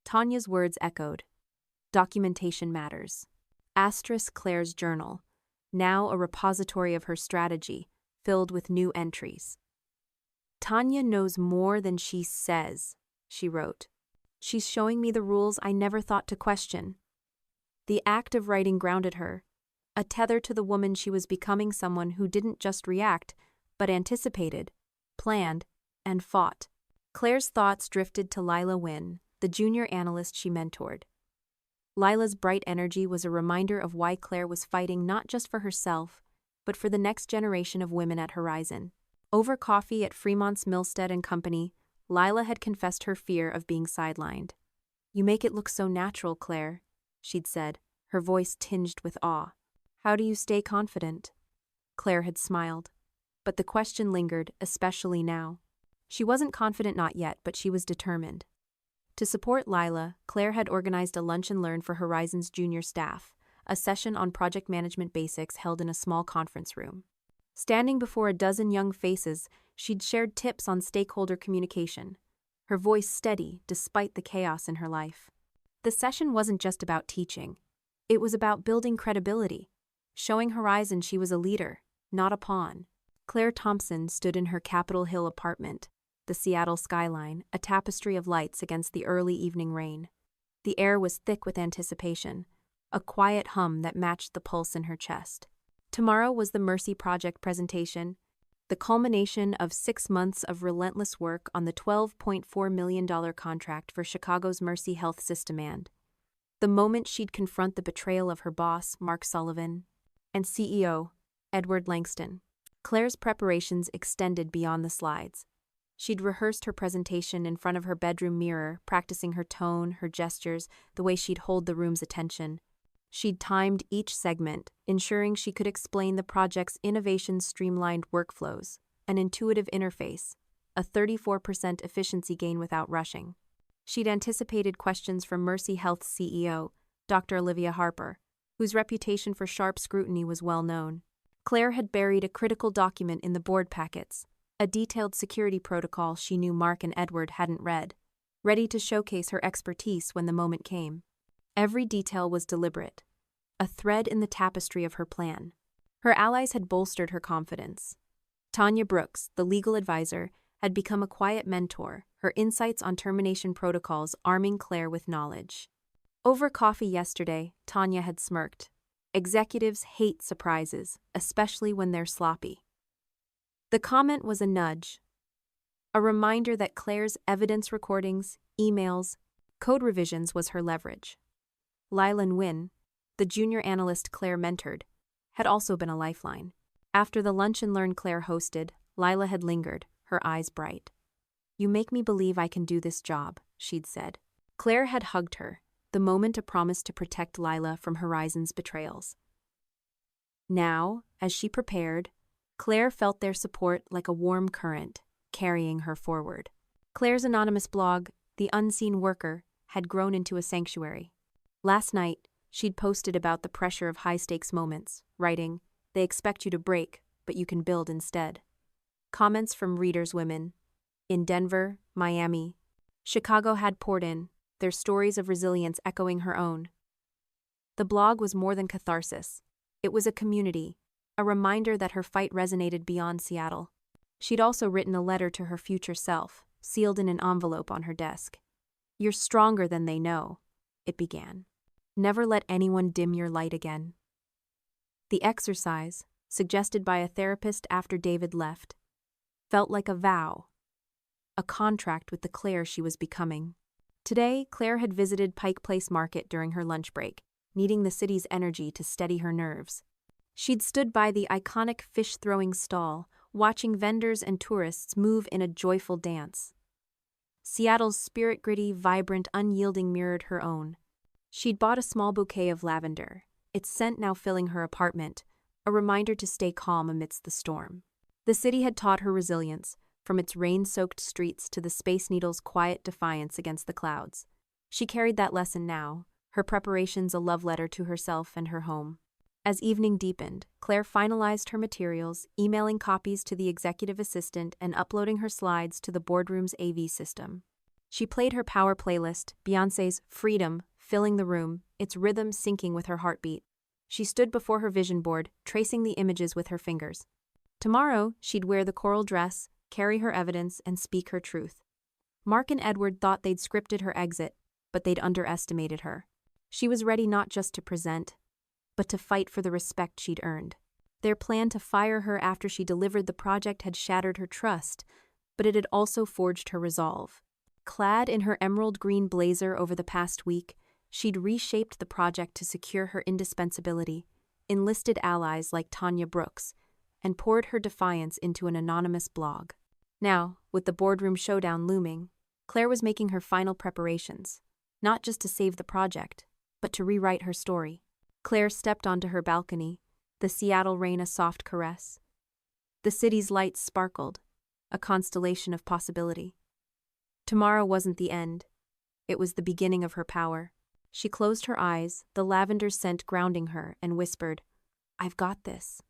Tanya's words echoed. Documentation matters. Claire's journal, now a repository of her strategy, filled with new entries. Tanya knows more than she says, she wrote. She's showing me the rules I never thought to question. The act of writing grounded her, a tether to the woman she was becoming, someone who didn't just react, but anticipated, planned, and fought. Claire's thoughts drifted to Lila Wynn, the junior analyst she mentored. Lila's bright energy was a reminder of why Claire was fighting not just for herself, but for the next generation of women at Horizon. Over coffee at Fremont's Milstead and Company, Lila had confessed her fear of being sidelined. "You make it look so natural, Claire," she'd said, her voice tinged with awe. "How do you stay confident?" Claire had smiled, but the question lingered, especially now. She wasn't confident not yet, but she was determined. To support Lila, Claire had organized a lunch and learn for Horizon's junior staff, a session on project management basics held in a small conference room. Standing before a dozen young faces, she'd shared tips on stakeholder communication, her voice steady despite the chaos in her life. The session wasn't just about teaching. It was about building credibility, showing Horizon she was a leader, not a pawn. Claire Thompson stood in her Capitol Hill apartment, the Seattle skyline, a tapestry of lights against the early evening rain. The air was thick with anticipation, a quiet hum that matched the pulse in her chest. Tomorrow was the Mercy Project presentation, the culmination of 6 months of relentless work on the $12.4 million contract for Chicago's Mercy Health System, and the moment she'd confront the betrayal of her boss, Mark Sullivan, and CEO, Edward Langston. Claire's preparations extended beyond the slides. She'd rehearsed her presentation in front of her bedroom mirror, practicing her tone, her gestures, the way she'd hold the room's attention. She'd timed each segment, ensuring she could explain the project's innovation-streamlined workflows, an intuitive interface, a 34% efficiency gain without rushing. She'd anticipated questions from Mercy Health's CEO, Dr. Olivia Harper, whose reputation for sharp scrutiny was well known. Claire had buried a critical document in the board packets, a detailed security protocol she knew Mark and Edward hadn't read, ready to showcase her expertise when the moment came. Every detail was deliberate, a thread in the tapestry of her plan. Her allies had bolstered her confidence. Tanya Brooks, the legal advisor, had become a quiet mentor, her insights on termination protocols arming Claire with knowledge. Over coffee yesterday, Tanya had smirked. Executives hate surprises, especially when they're sloppy. The comment was a nudge, a reminder that Claire's evidence recordings, emails, code revisions was her leverage. Lila Wynn, the junior analyst Claire mentored, had also been a lifeline. After the lunch and learn Claire hosted, Lila had lingered, her eyes bright. "You make me believe I can do this job," she'd said. Claire had hugged her, the moment a promise to protect Lila from Horizon's betrayals. Now, as she prepared, Claire felt their support like a warm current, carrying her forward. Claire's anonymous blog, The Unseen Worker, had grown into a sanctuary. Last night, she'd posted about the pressure of high-stakes moments, writing, "They expect you to break, but you can build instead." Comments from readers' women in Denver, Miami, Chicago had poured in, their stories of resilience echoing her own. The blog was more than catharsis. It was a community, a reminder that her fight resonated beyond Seattle. She'd also written a letter to her future self, sealed in an envelope on her desk. "You're stronger than they know," it began. "Never let anyone dim your light again." The exercise, suggested by a therapist after David left, felt like a vow, a contract with the Claire she was becoming. Today, Claire had visited Pike Place Market during her lunch break, needing the city's energy to steady her nerves. She'd stood by the iconic fish-throwing stall, watching vendors and tourists move in a joyful dance. Seattle's spirit-gritty, vibrant, unyielding mirrored her own. She'd bought a small bouquet of lavender, its scent now filling her apartment, a reminder to stay calm amidst the storm. The city had taught her resilience, from its rain-soaked streets to the Space Needle's quiet defiance against the clouds. She carried that lesson now, her preparations a love letter to herself and her home. As evening deepened, Claire finalized her materials, emailing copies to the executive assistant and uploading her slides to the boardroom's AV system. She played her power playlist, Beyoncé's Freedom, filling the room, its rhythm syncing with her heartbeat. She stood before her vision board, tracing the images with her fingers. Tomorrow, she'd wear the coral dress, carry her evidence, and speak her truth. Mark and Edward thought they'd scripted her exit, but they'd underestimated her. She was ready not just to present, but to fight for the respect she'd earned. Their plan to fire her after she delivered the project had shattered her trust, but it had also forged her resolve. Clad in her emerald green blazer over the past week, she'd reshaped the project to secure her indispensability, enlisted allies like Tanya Brooks, and poured her defiance into an anonymous blog. Now, with the boardroom showdown looming, Claire was making her final preparations, not just to save the project, but to rewrite her story. Claire stepped onto her balcony, the Seattle rain a soft caress. The city's lights sparkled, a constellation of possibility. Tomorrow wasn't the end. It was the beginning of her power. She closed her eyes, the lavender scent grounding her, and whispered, "I've got this."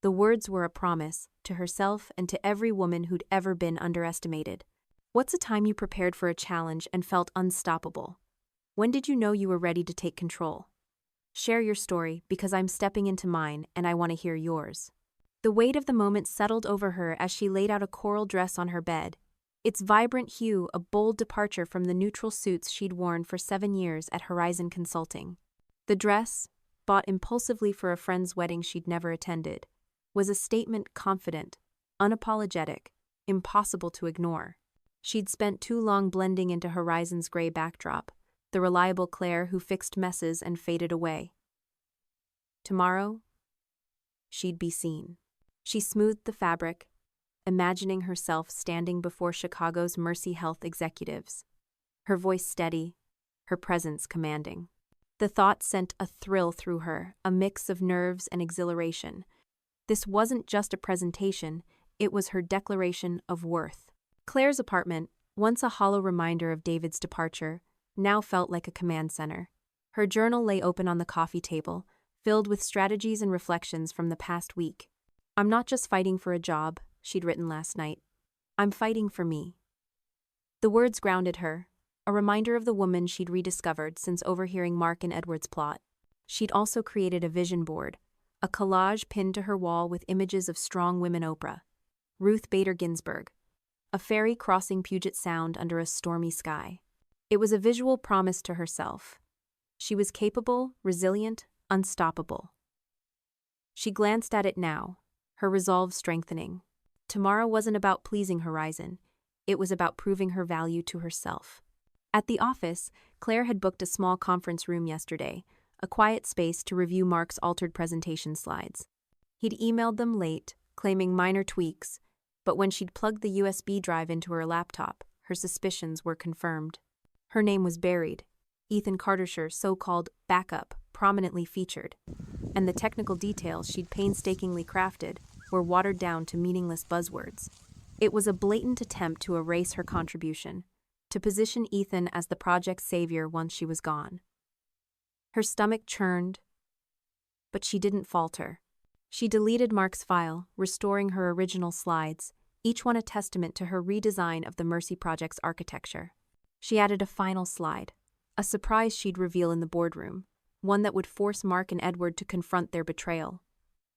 The words were a promise, to herself and to every woman who'd ever been underestimated. What's a time you prepared for a challenge and felt unstoppable? When did you know you were ready to take control? Share your story, because I'm stepping into mine and I want to hear yours. The weight of the moment settled over her as she laid out a coral dress on her bed, its vibrant hue a bold departure from the neutral suits she'd worn for 7 years at Horizon Consulting. The dress, bought impulsively for a friend's wedding she'd never attended, was a statement confident, unapologetic, impossible to ignore. She'd spent too long blending into Horizon's gray backdrop, the reliable Claire who fixed messes and faded away. Tomorrow, she'd be seen. She smoothed the fabric, imagining herself standing before Chicago's Mercy Health executives, her voice steady, her presence commanding. The thought sent a thrill through her, a mix of nerves and exhilaration. This wasn't just a presentation, it was her declaration of worth. Claire's apartment, once a hollow reminder of David's departure, now felt like a command center. Her journal lay open on the coffee table, filled with strategies and reflections from the past week. "I'm not just fighting for a job," she'd written last night. "I'm fighting for me." The words grounded her, a reminder of the woman she'd rediscovered since overhearing Mark and Edward's plot. She'd also created a vision board, a collage pinned to her wall with images of strong women Oprah, Ruth Bader Ginsburg, a ferry crossing Puget Sound under a stormy sky. It was a visual promise to herself. She was capable, resilient, unstoppable. She glanced at it now, her resolve strengthening. Tomorrow wasn't about pleasing Horizon, it was about proving her value to herself. At the office, Claire had booked a small conference room yesterday, a quiet space to review Mark's altered presentation slides. He'd emailed them late, claiming minor tweaks, but when she'd plugged the USB drive into her laptop, her suspicions were confirmed. Her name was buried, Ethan Cartershire's so-called backup prominently featured, and the technical details she'd painstakingly crafted were watered down to meaningless buzzwords. It was a blatant attempt to erase her contribution, to position Ethan as the project's savior once she was gone. Her stomach churned, but she didn't falter. She deleted Mark's file, restoring her original slides, each one a testament to her redesign of the Mercy Project's architecture. She added a final slide, a surprise she'd reveal in the boardroom, one that would force Mark and Edward to confront their betrayal.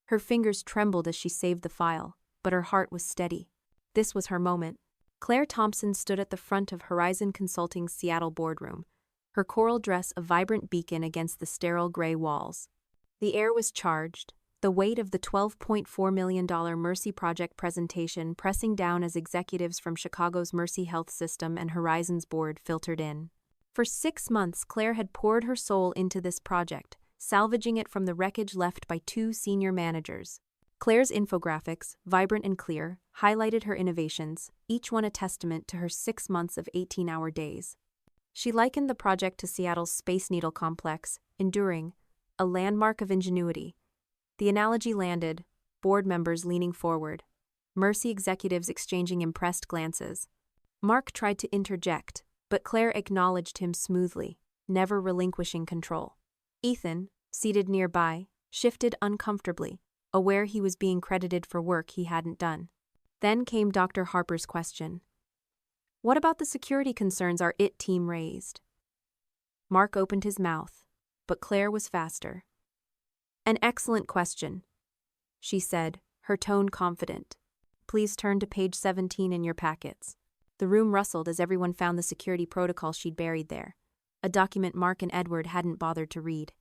Her fingers trembled as she saved the file, but her heart was steady. This was her moment. Claire Thompson stood at the front of Horizon Consulting's Seattle boardroom, her coral dress a vibrant beacon against the sterile gray walls. The air was charged, the weight of the $12.4 million Mercy Project presentation pressing down as executives from Chicago's Mercy Health System and Horizon's board filtered in. For 6 months, Claire had poured her soul into this project, salvaging it from the wreckage left by 2 senior managers. Claire's infographics, vibrant and clear, highlighted her innovations, each one a testament to her 6 months of 18-hour days. She likened the project to Seattle's Space Needle complex, enduring, a landmark of ingenuity. The analogy landed, board members leaning forward, Mercy executives exchanging impressed glances. Mark tried to interject, but Claire acknowledged him smoothly, never relinquishing control. Ethan, seated nearby, shifted uncomfortably, aware he was being credited for work he hadn't done. Then came Dr. Harper's question. What about the security concerns our IT team raised? Mark opened his mouth, but Claire was faster. An excellent question, she said, her tone confident. Please turn to page 17 in your packets. The room rustled as everyone found the security protocol she'd buried there, a document Mark and Edward hadn't bothered to read.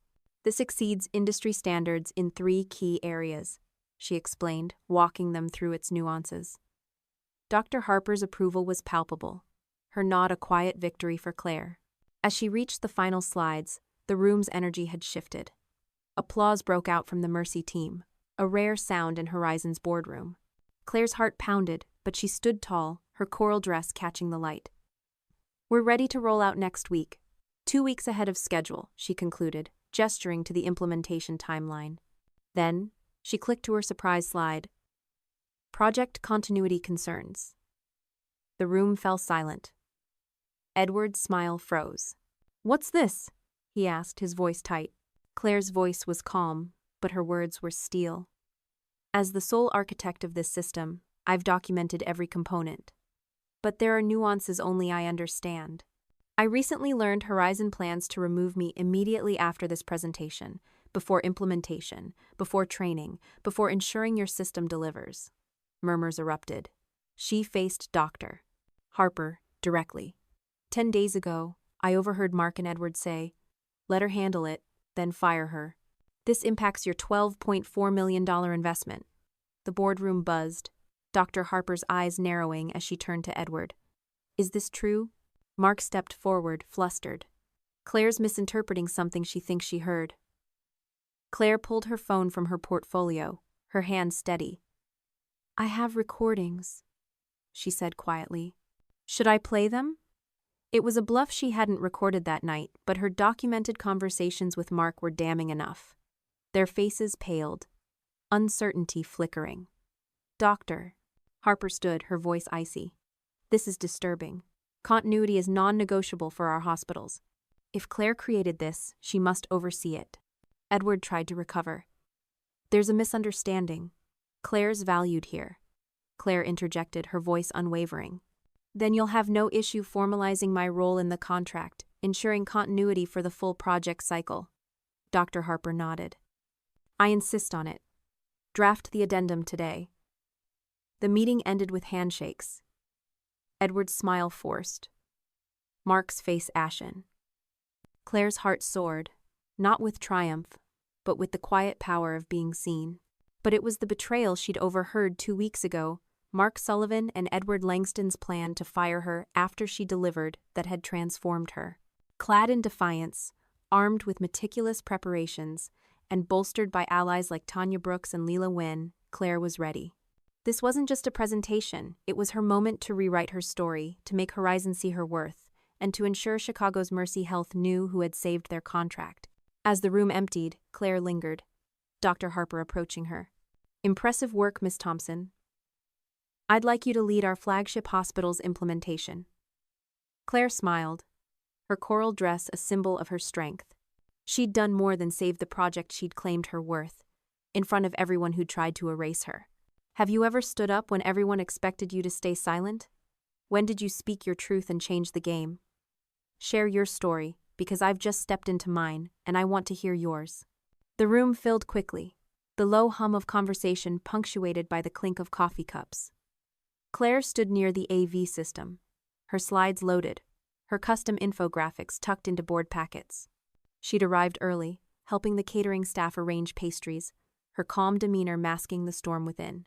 This exceeds industry standards in 3 key areas, she explained, walking them through its nuances. Dr. Harper's approval was palpable, her nod a quiet victory for Claire. As she reached the final slides, the room's energy had shifted. Applause broke out from the Mercy team, a rare sound in Horizon's boardroom. Claire's heart pounded, but she stood tall, her coral dress catching the light. We're ready to roll out next week. 2 weeks ahead of schedule, she concluded, gesturing to the implementation timeline. Then, she clicked to her surprise slide. Project continuity concerns. The room fell silent. Edward's smile froze. What's this? He asked, his voice tight. Claire's voice was calm, but her words were steel. As the sole architect of this system, I've documented every component. But there are nuances only I understand. I recently learned Horizon plans to remove me immediately after this presentation, before implementation, before training, before ensuring your system delivers. Murmurs erupted. She faced Dr. Harper directly. 10 days ago, I overheard Mark and Edward say, let her handle it, then fire her. This impacts your $12.4 million investment. The boardroom buzzed, Dr. Harper's eyes narrowing as she turned to Edward. Is this true? Mark stepped forward, flustered. Claire's misinterpreting something she thinks she heard. Claire pulled her phone from her portfolio, her hand steady. I have recordings, she said quietly. Should I play them? It was a bluff she hadn't recorded that night, but her documented conversations with Mark were damning enough. Their faces paled, uncertainty flickering. Doctor, Harper stood, her voice icy. This is disturbing. Continuity is non-negotiable for our hospitals. If Claire created this, she must oversee it. Edward tried to recover. There's a misunderstanding. Claire's valued here. Claire interjected, her voice unwavering. Then you'll have no issue formalizing my role in the contract, ensuring continuity for the full project cycle. Dr. Harper nodded. I insist on it. Draft the addendum today. The meeting ended with handshakes. Edward's smile forced. Mark's face ashen. Claire's heart soared, not with triumph, but with the quiet power of being seen. But it was the betrayal she'd overheard 2 weeks ago, Mark Sullivan and Edward Langston's plan to fire her after she delivered, that had transformed her. Clad in defiance, armed with meticulous preparations, and bolstered by allies like Tanya Brooks and Leela Wynn, Claire was ready. This wasn't just a presentation, it was her moment to rewrite her story, to make Horizon see her worth, and to ensure Chicago's Mercy Health knew who had saved their contract. As the room emptied, Claire lingered, Dr. Harper approaching her. Impressive work, Miss Thompson. I'd like you to lead our flagship hospital's implementation. Claire smiled, her coral dress a symbol of her strength. She'd done more than save the project she'd claimed her worth, in front of everyone who'd tried to erase her. Have you ever stood up when everyone expected you to stay silent? When did you speak your truth and change the game? Share your story, because I've just stepped into mine, and I want to hear yours. The room filled quickly, the low hum of conversation punctuated by the clink of coffee cups. Claire stood near the AV system, her slides loaded, her custom infographics tucked into board packets. She'd arrived early, helping the catering staff arrange pastries, her calm demeanor masking the storm within.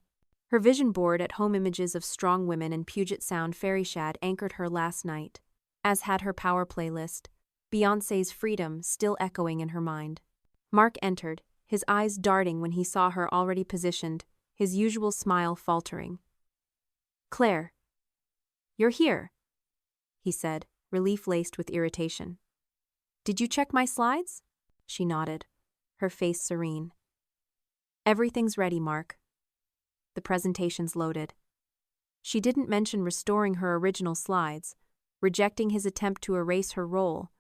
Her vision board at home images of strong women and Puget Sound fairy shad anchored her last night, as had her power playlist, Beyoncé's Freedom still echoing in her mind. Mark entered, his eyes darting when he saw her already positioned, his usual smile faltering. Claire. You're here, he said, relief laced with irritation. Did you check my slides? She nodded. her face serene. Everything's ready, Mark. The presentation's loaded. She didn't mention restoring her original slides, rejecting his attempt to erase her role.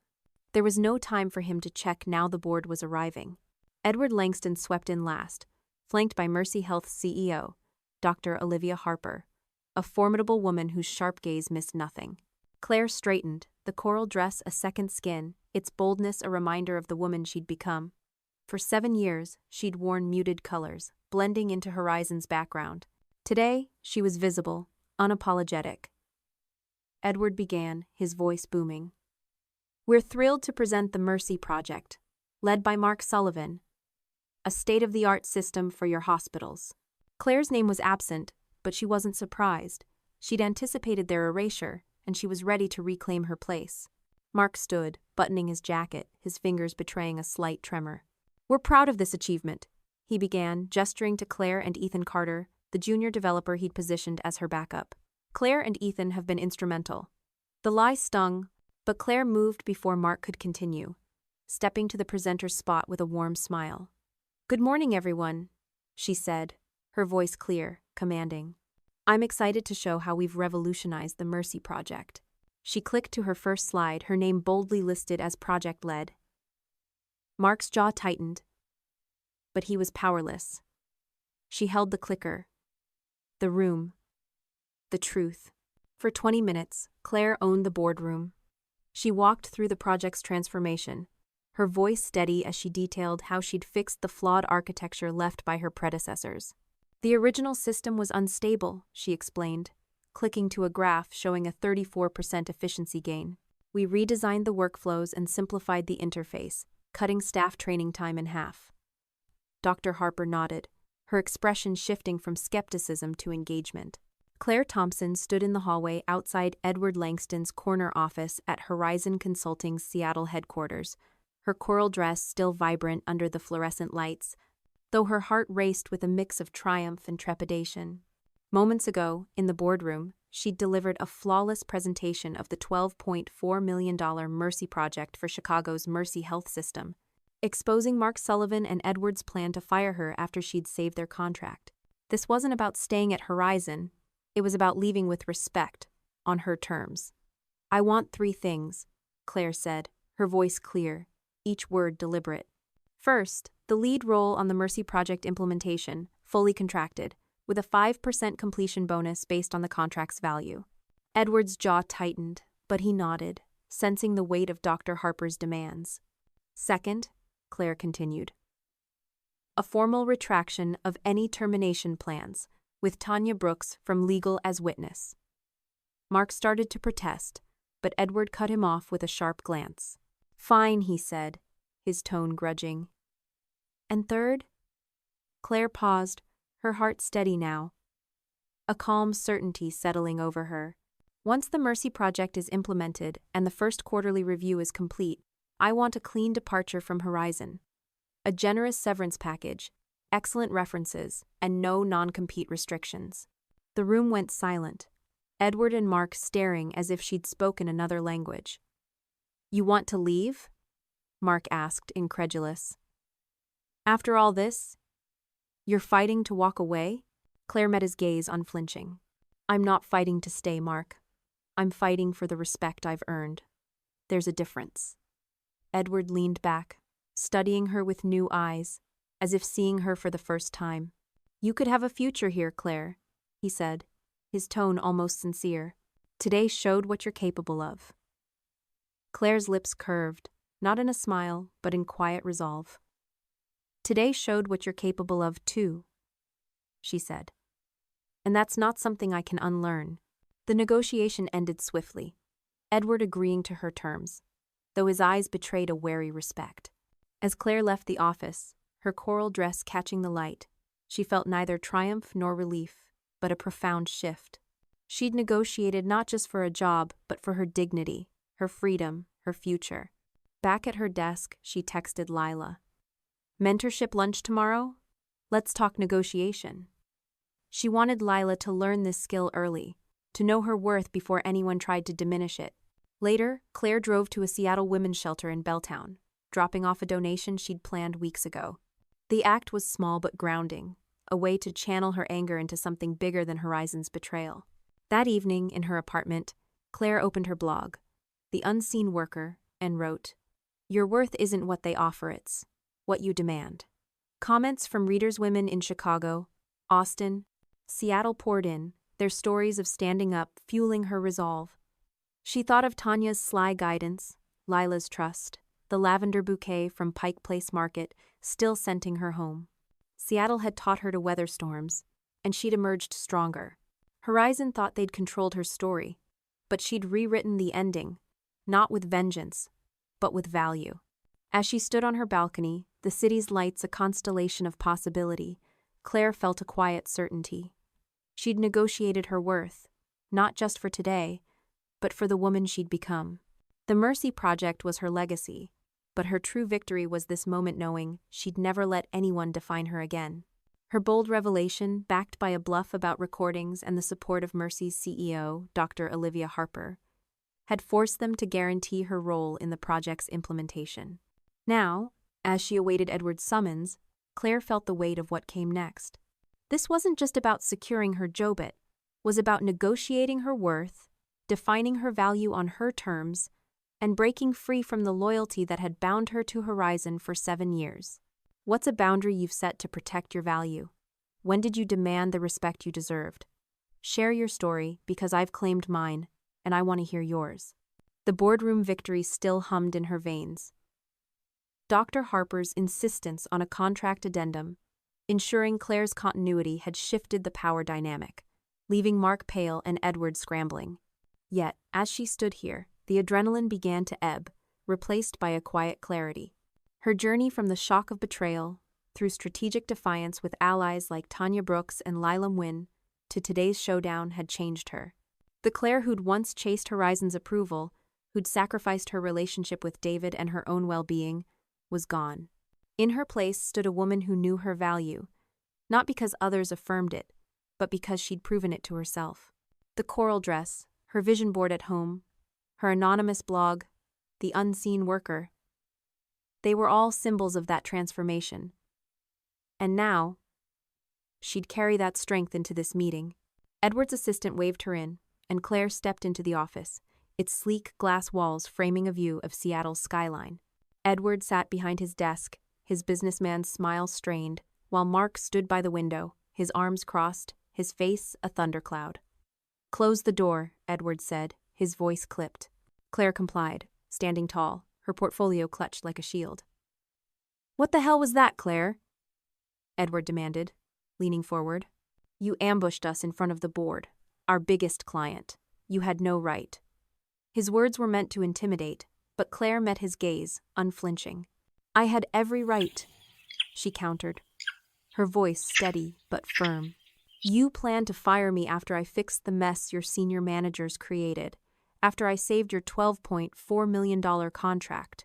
There was no time for him to check now the board was arriving. Edward Langston swept in last, flanked by Mercy Health's CEO, Dr. Olivia Harper, a formidable woman whose sharp gaze missed nothing. Claire straightened, the coral dress a second skin, its boldness a reminder of the woman she'd become. For 7 years, she'd worn muted colors, blending into Horizon's background. Today, she was visible, unapologetic. Edward began, his voice booming. We're thrilled to present the Mercy Project, led by Mark Sullivan, a state-of-the-art system for your hospitals. Claire's name was absent, but she wasn't surprised. She'd anticipated their erasure, and she was ready to reclaim her place. Mark stood, buttoning his jacket, his fingers betraying a slight tremor. We're proud of this achievement, he began, gesturing to Claire and Ethan Carter, the junior developer he'd positioned as her backup. Claire and Ethan have been instrumental. The lie stung, but Claire moved before Mark could continue, stepping to the presenter's spot with a warm smile. Good morning, everyone, she said, her voice clear, commanding. I'm excited to show how we've revolutionized the Mercy Project. She clicked to her first slide, her name boldly listed as project lead. Mark's jaw tightened, but he was powerless. She held the clicker. The room. The truth. For 20 minutes, Claire owned the boardroom. She walked through the project's transformation, her voice steady as she detailed how she'd fixed the flawed architecture left by her predecessors. The original system was unstable, she explained, clicking to a graph showing a 34% efficiency gain. We redesigned the workflows and simplified the interface, cutting staff training time in half. Dr. Harper nodded, her expression shifting from skepticism to engagement. Claire Thompson stood in the hallway outside Edward Langston's corner office at Horizon Consulting's Seattle headquarters, her coral dress still vibrant under the fluorescent lights, though her heart raced with a mix of triumph and trepidation. Moments ago, in the boardroom, she'd delivered a flawless presentation of the $12.4 million Mercy Project for Chicago's Mercy Health System, exposing Mark Sullivan and Edward's plan to fire her after she'd saved their contract. This wasn't about staying at Horizon, it was about leaving with respect, on her terms. I want 3 things, Claire said, her voice clear, each word deliberate. First, the lead role on the Mercy Project implementation, fully contracted, with a 5% completion bonus based on the contract's value. Edward's jaw tightened, but he nodded, sensing the weight of Dr. Harper's demands. Second, Claire continued, a formal retraction of any termination plans, with Tanya Brooks from legal as witness. Mark started to protest, but Edward cut him off with a sharp glance. Fine, he said, his tone grudging. And third? Claire paused, her heart steady now, a calm certainty settling over her. Once the Mercy Project is implemented and the first quarterly review is complete, I want a clean departure from Horizon. A generous severance package, excellent references, and no non-compete restrictions. The room went silent, Edward and Mark staring as if she'd spoken another language. You want to leave? Mark asked, incredulous. After all this? You're fighting to walk away? Claire met his gaze unflinching. I'm not fighting to stay, Mark. I'm fighting for the respect I've earned. There's a difference. Edward leaned back, studying her with new eyes, as if seeing her for the first time. You could have a future here, Claire, he said, his tone almost sincere. Today showed what you're capable of. Claire's lips curved, not in a smile, but in quiet resolve. Today showed what you're capable of, too, she said. And that's not something I can unlearn. The negotiation ended swiftly, Edward agreeing to her terms, though his eyes betrayed a wary respect. As Claire left the office, her coral dress catching the light, she felt neither triumph nor relief, but a profound shift. She'd negotiated not just for a job, but for her dignity, her freedom, her future. Back at her desk, she texted Lila. Mentorship lunch tomorrow? Let's talk negotiation. She wanted Lila to learn this skill early, to know her worth before anyone tried to diminish it. Later, Claire drove to a Seattle women's shelter in Belltown, dropping off a donation she'd planned weeks ago. The act was small but grounding, a way to channel her anger into something bigger than Horizon's betrayal. That evening, in her apartment, Claire opened her blog, The Unseen Worker, and wrote, "Your worth isn't what they offer, it's what you demand." Comments from readers women in Chicago, Austin, Seattle poured in, their stories of standing up fueling her resolve. She thought of Tanya's sly guidance, Lila's trust, the lavender bouquet from Pike Place Market still scenting her home. Seattle had taught her to weather storms, and she'd emerged stronger. Horizon thought they'd controlled her story, but she'd rewritten the ending, not with vengeance, but with value. As she stood on her balcony, the city's lights a constellation of possibility, Claire felt a quiet certainty. She'd negotiated her worth, not just for today, but for the woman she'd become. The Mercy Project was her legacy, but her true victory was this moment knowing she'd never let anyone define her again. Her bold revelation, backed by a bluff about recordings and the support of Mercy's CEO, Dr. Olivia Harper, had forced them to guarantee her role in the project's implementation. Now, as she awaited Edward's summons, Claire felt the weight of what came next. This wasn't just about securing her job, it was about negotiating her worth, defining her value on her terms, and breaking free from the loyalty that had bound her to Horizon for 7 years. What's a boundary you've set to protect your value? When did you demand the respect you deserved? Share your story, because I've claimed mine, and I want to hear yours. The boardroom victory still hummed in her veins. Dr. Harper's insistence on a contract addendum, ensuring Claire's continuity, had shifted the power dynamic, leaving Mark pale and Edward scrambling. Yet, as she stood here, the adrenaline began to ebb, replaced by a quiet clarity. Her journey from the shock of betrayal, through strategic defiance with allies like Tanya Brooks and Lila Nguyen, to today's showdown had changed her. The Claire who'd once chased Horizon's approval, who'd sacrificed her relationship with David and her own well-being, was gone. In her place stood a woman who knew her value, not because others affirmed it, but because she'd proven it to herself. The coral dress, her vision board at home, her anonymous blog, The Unseen Worker, they were all symbols of that transformation. And now, she'd carry that strength into this meeting. Edward's assistant waved her in, and Claire stepped into the office, its sleek glass walls framing a view of Seattle's skyline. Edward sat behind his desk, his businessman's smile strained, while Mark stood by the window, his arms crossed, his face a thundercloud. "Close the door," Edward said, his voice clipped. Claire complied, standing tall, her portfolio clutched like a shield. "What the hell was that, Claire?" Edward demanded, leaning forward. "You ambushed us in front of the board, our biggest client. You had no right." His words were meant to intimidate, but Claire met his gaze, unflinching. "I had every right," she countered, her voice steady but firm. "You planned to fire me after I fixed the mess your senior managers created, after I saved your $12.4 million contract.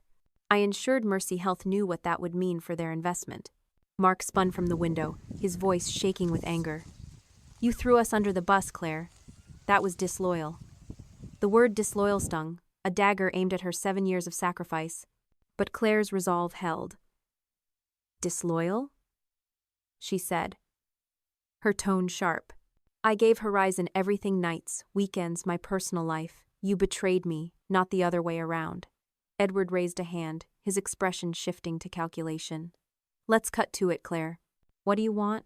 I ensured Mercy Health knew what that would mean for their investment." Mark spun from the window, his voice shaking with anger. "You threw us under the bus, Claire. That was disloyal." The word disloyal stung, a dagger aimed at her 7 years of sacrifice, but Claire's resolve held. "Disloyal?" she said, her tone sharp. "I gave Horizon everything, nights, weekends, my personal life. You betrayed me, not the other way around." Edward raised a hand, his expression shifting to calculation. "Let's cut to it, Claire. What do you want?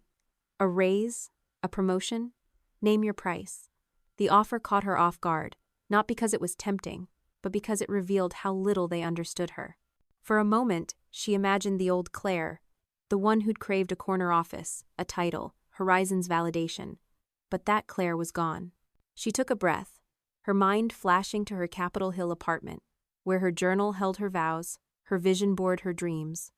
A raise? A promotion? Name your price." The offer caught her off guard, not because it was tempting, but because it revealed how little they understood her. For a moment, she imagined the old Claire, the one who'd craved a corner office, a title, Horizon's validation. But that Claire was gone. She took a breath, her mind flashing to her Capitol Hill apartment, where her journal held her vows, her vision board her dreams.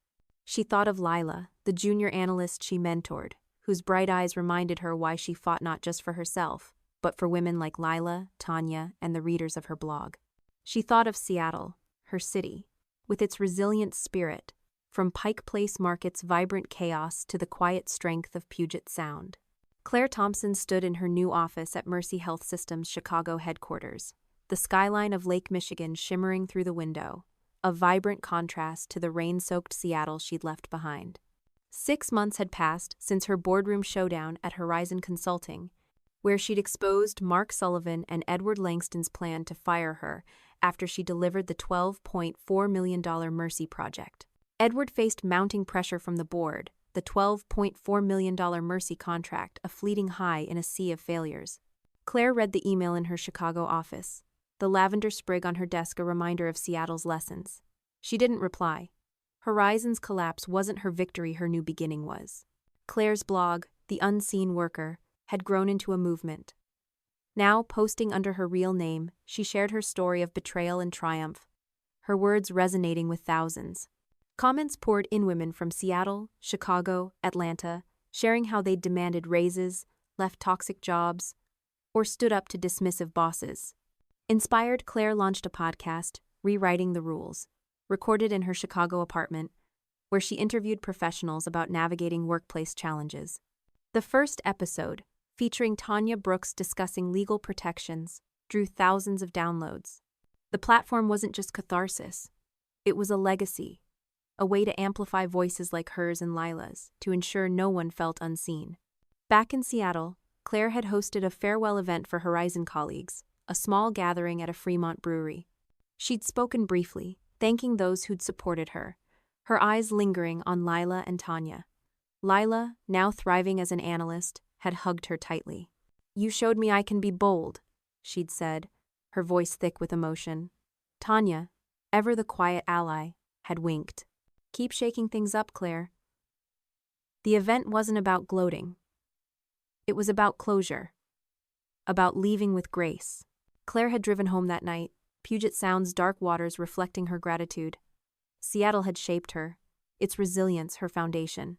She thought of Lila, the junior analyst she mentored, whose bright eyes reminded her why she fought not just for herself, but for women like Lila, Tanya, and the readers of her blog. She thought of Seattle, her city, with its resilient spirit, from Pike Place Market's vibrant chaos to the quiet strength of Puget Sound. Claire Thompson stood in her new office at Mercy Health System's Chicago headquarters, the skyline of Lake Michigan shimmering through the window, a vibrant contrast to the rain-soaked Seattle she'd left behind. 6 months had passed since her boardroom showdown at Horizon Consulting, where she'd exposed Mark Sullivan and Edward Langston's plan to fire her after she delivered the $12.4 million Mercy project. Edward faced mounting pressure from the board, the $12.4 million Mercy contract a fleeting high in a sea of failures. Claire read the email in her Chicago office, the lavender sprig on her desk a reminder of Seattle's lessons. She didn't reply. Horizon's collapse wasn't her victory, her new beginning was. Claire's blog, The Unseen Worker, had grown into a movement. Now, posting under her real name, she shared her story of betrayal and triumph, her words resonating with thousands. Comments poured in, women from Seattle, Chicago, Atlanta, sharing how they'd demanded raises, left toxic jobs, or stood up to dismissive bosses. Inspired, Claire launched a podcast, Rewriting the Rules, recorded in her Chicago apartment, where she interviewed professionals about navigating workplace challenges. The first episode, featuring Tanya Brooks discussing legal protections, drew thousands of downloads. The platform wasn't just catharsis, it was a legacy, a way to amplify voices like hers and Lila's to ensure no one felt unseen. Back in Seattle, Claire had hosted a farewell event for Horizon colleagues, a small gathering at a Fremont brewery. She'd spoken briefly, thanking those who'd supported her, her eyes lingering on Lila and Tanya. Lila, now thriving as an analyst, had hugged her tightly. "You showed me I can be bold," she'd said, her voice thick with emotion. Tanya, ever the quiet ally, had winked. "Keep shaking things up, Claire." The event wasn't about gloating. It was about closure. About leaving with grace. Claire had driven home that night, Puget Sound's dark waters reflecting her gratitude. Seattle had shaped her, its resilience her foundation,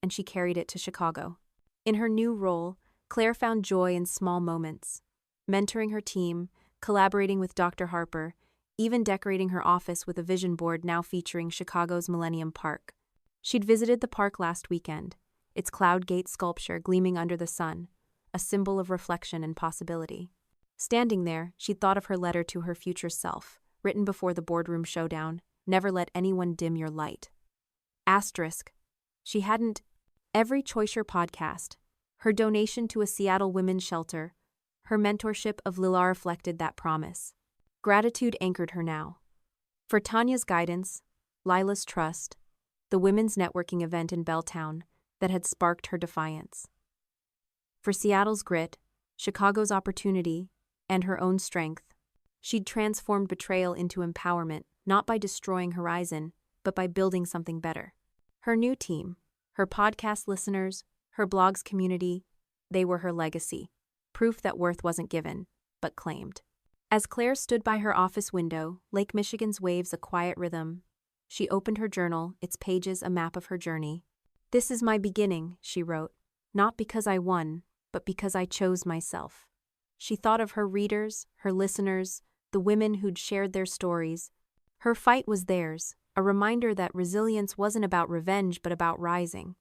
and she carried it to Chicago. In her new role, Claire found joy in small moments, mentoring her team, collaborating with Dr. Harper, even decorating her office with a vision board now featuring Chicago's Millennium Park. She'd visited the park last weekend, its cloud gate sculpture gleaming under the sun, a symbol of reflection and possibility. Standing there, she'd thought of her letter to her future self, written before the boardroom showdown, "Never let anyone dim your light." Asterisk. She hadn't. Every Choicer podcast, her donation to a Seattle women's shelter, her mentorship of Lila reflected that promise. Gratitude anchored her now. For Tanya's guidance, Lila's trust, the women's networking event in Belltown that had sparked her defiance. For Seattle's grit, Chicago's opportunity, and her own strength, she'd transformed betrayal into empowerment, not by destroying Horizon, but by building something better. Her new team, her podcast listeners, her blog's community, they were her legacy, proof that worth wasn't given, but claimed. As Claire stood by her office window, Lake Michigan's waves a quiet rhythm, she opened her journal, its pages a map of her journey. "This is my beginning," she wrote, "not because I won, but because I chose myself." She thought of her readers, her listeners, the women who'd shared their stories. Her fight was theirs, a reminder that resilience wasn't about revenge but about rising.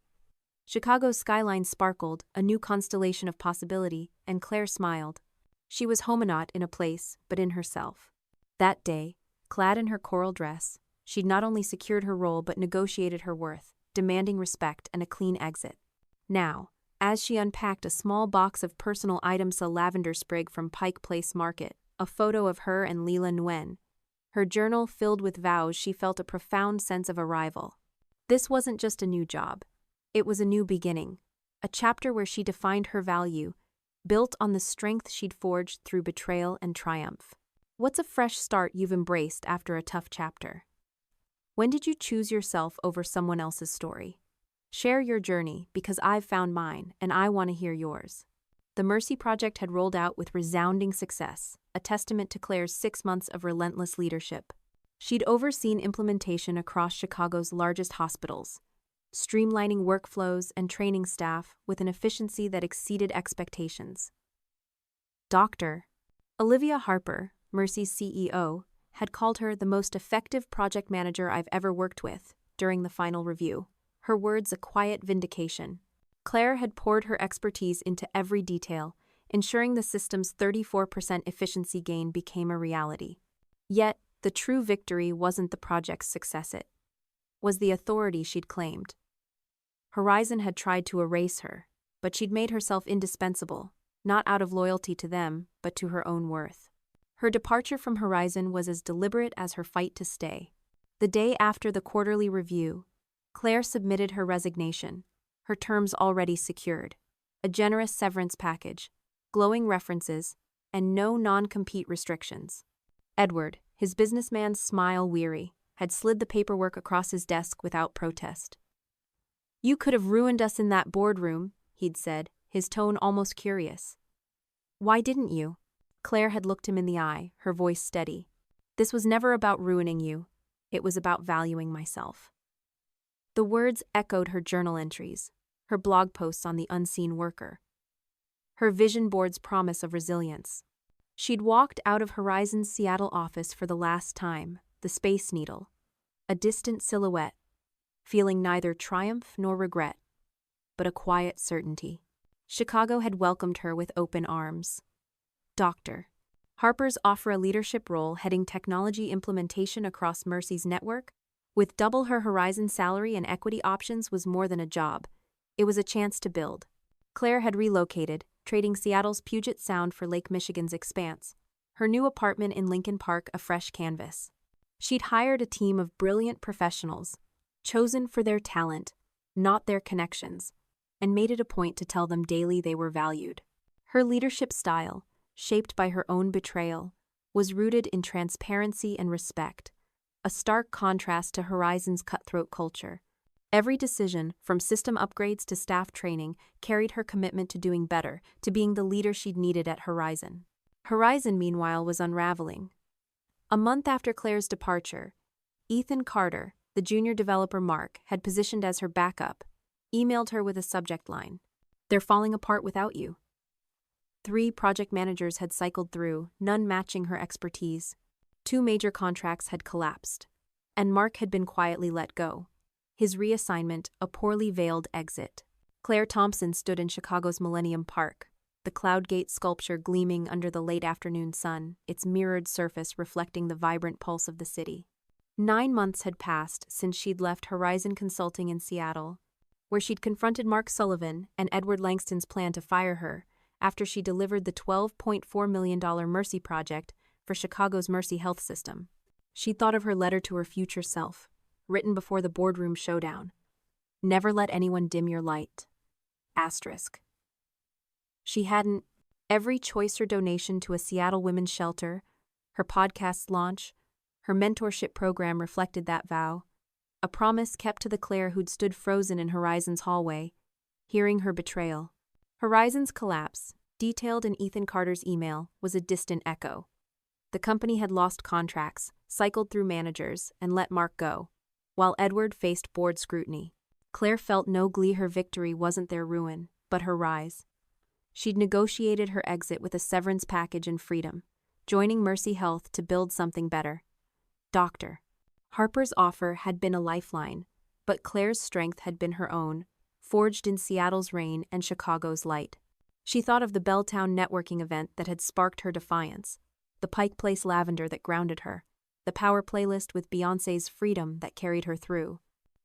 Chicago's skyline sparkled, a new constellation of possibility, and Claire smiled. She was home not in a place, but in herself. That day, clad in her coral dress, she'd not only secured her role but negotiated her worth, demanding respect and a clean exit. Now, as she unpacked a small box of personal items, a lavender sprig from Pike Place Market, a photo of her and Lila Nguyen, her journal filled with vows, she felt a profound sense of arrival. This wasn't just a new job. It was a new beginning, a chapter where she defined her value, built on the strength she'd forged through betrayal and triumph. What's a fresh start you've embraced after a tough chapter? When did you choose yourself over someone else's story? Share your journey, because I've found mine, and I want to hear yours. The Mercy Project had rolled out with resounding success, a testament to Claire's 6 months of relentless leadership. She'd overseen implementation across Chicago's largest hospitals, streamlining workflows and training staff with an efficiency that exceeded expectations. Dr. Olivia Harper, Mercy's CEO, had called her the most effective project manager I've ever worked with during the final review, her words a quiet vindication. Claire had poured her expertise into every detail, ensuring the system's 34% efficiency gain became a reality. Yet, The true victory wasn't the project's success, it was the authority she'd claimed. Horizon had tried to erase her, but she'd made herself indispensable, not out of loyalty to them, but to her own worth. Her departure from Horizon was as deliberate as her fight to stay. The day after the quarterly review, Claire submitted her resignation, her terms already secured, a generous severance package, glowing references, and no non-compete restrictions. Edward, his businessman's smile weary, had slid the paperwork across his desk without protest. "You could have ruined us in that boardroom," he'd said, his tone almost curious. "Why didn't you?" Claire had looked him in the eye, her voice steady. "This was never about ruining you. It was about valuing myself." The words echoed her journal entries, her blog posts on the unseen worker, her vision board's promise of resilience. She'd walked out of Horizon's Seattle office for the last time, the Space Needle, a distant silhouette, feeling neither triumph nor regret, but a quiet certainty. Chicago had welcomed her with open arms. Dr. Harper's offer a leadership role heading technology implementation across Mercy's network, with double her Horizon salary and equity options, was more than a job. It was a chance to build. Claire had relocated, trading Seattle's Puget Sound for Lake Michigan's expanse, her new apartment in Lincoln Park a fresh canvas. She'd hired a team of brilliant professionals, chosen for their talent, not their connections, and made it a point to tell them daily they were valued. Her leadership style, shaped by her own betrayal, was rooted in transparency and respect, a stark contrast to Horizon's cutthroat culture. Every decision, from system upgrades to staff training, carried her commitment to doing better, to being the leader she'd needed at Horizon. Horizon, meanwhile, was unraveling. A month after Claire's departure, Ethan Carter, the junior developer Mark, had positioned as her backup, emailed her with a subject line: "They're falling apart without you." 3 project managers had cycled through, none matching her expertise. 2 major contracts had collapsed, and Mark had been quietly let go. His reassignment, a poorly veiled exit. Claire Thompson stood in Chicago's Millennium Park, the Cloud Gate sculpture gleaming under the late afternoon sun, its mirrored surface reflecting the vibrant pulse of the city. 9 months had passed since she'd left Horizon Consulting in Seattle, where she'd confronted Mark Sullivan and Edward Langston's plan to fire her after she delivered the $12.4 million Mercy project for Chicago's Mercy Health System. She'd thought of her letter to her future self, written before the boardroom showdown: "Never let anyone dim your light. Asterisk." She hadn't. Every choice or donation to a Seattle women's shelter, her podcast's launch, her mentorship program reflected that vow, a promise kept to the Claire who'd stood frozen in Horizon's hallway, hearing her betrayal. Horizon's collapse, detailed in Ethan Carter's email, was a distant echo. The company had lost contracts, cycled through managers, and let Mark go, while Edward faced board scrutiny. Claire felt no glee her victory wasn't their ruin, but her rise. She'd negotiated her exit with a severance package and freedom, joining Mercy Health to build something better. Dr. Harper's offer had been a lifeline, but Claire's strength had been her own, forged in Seattle's rain and Chicago's light. She thought of the Belltown networking event that had sparked her defiance, the Pike Place lavender that grounded her, the power playlist with Beyoncé's Freedom that carried her through.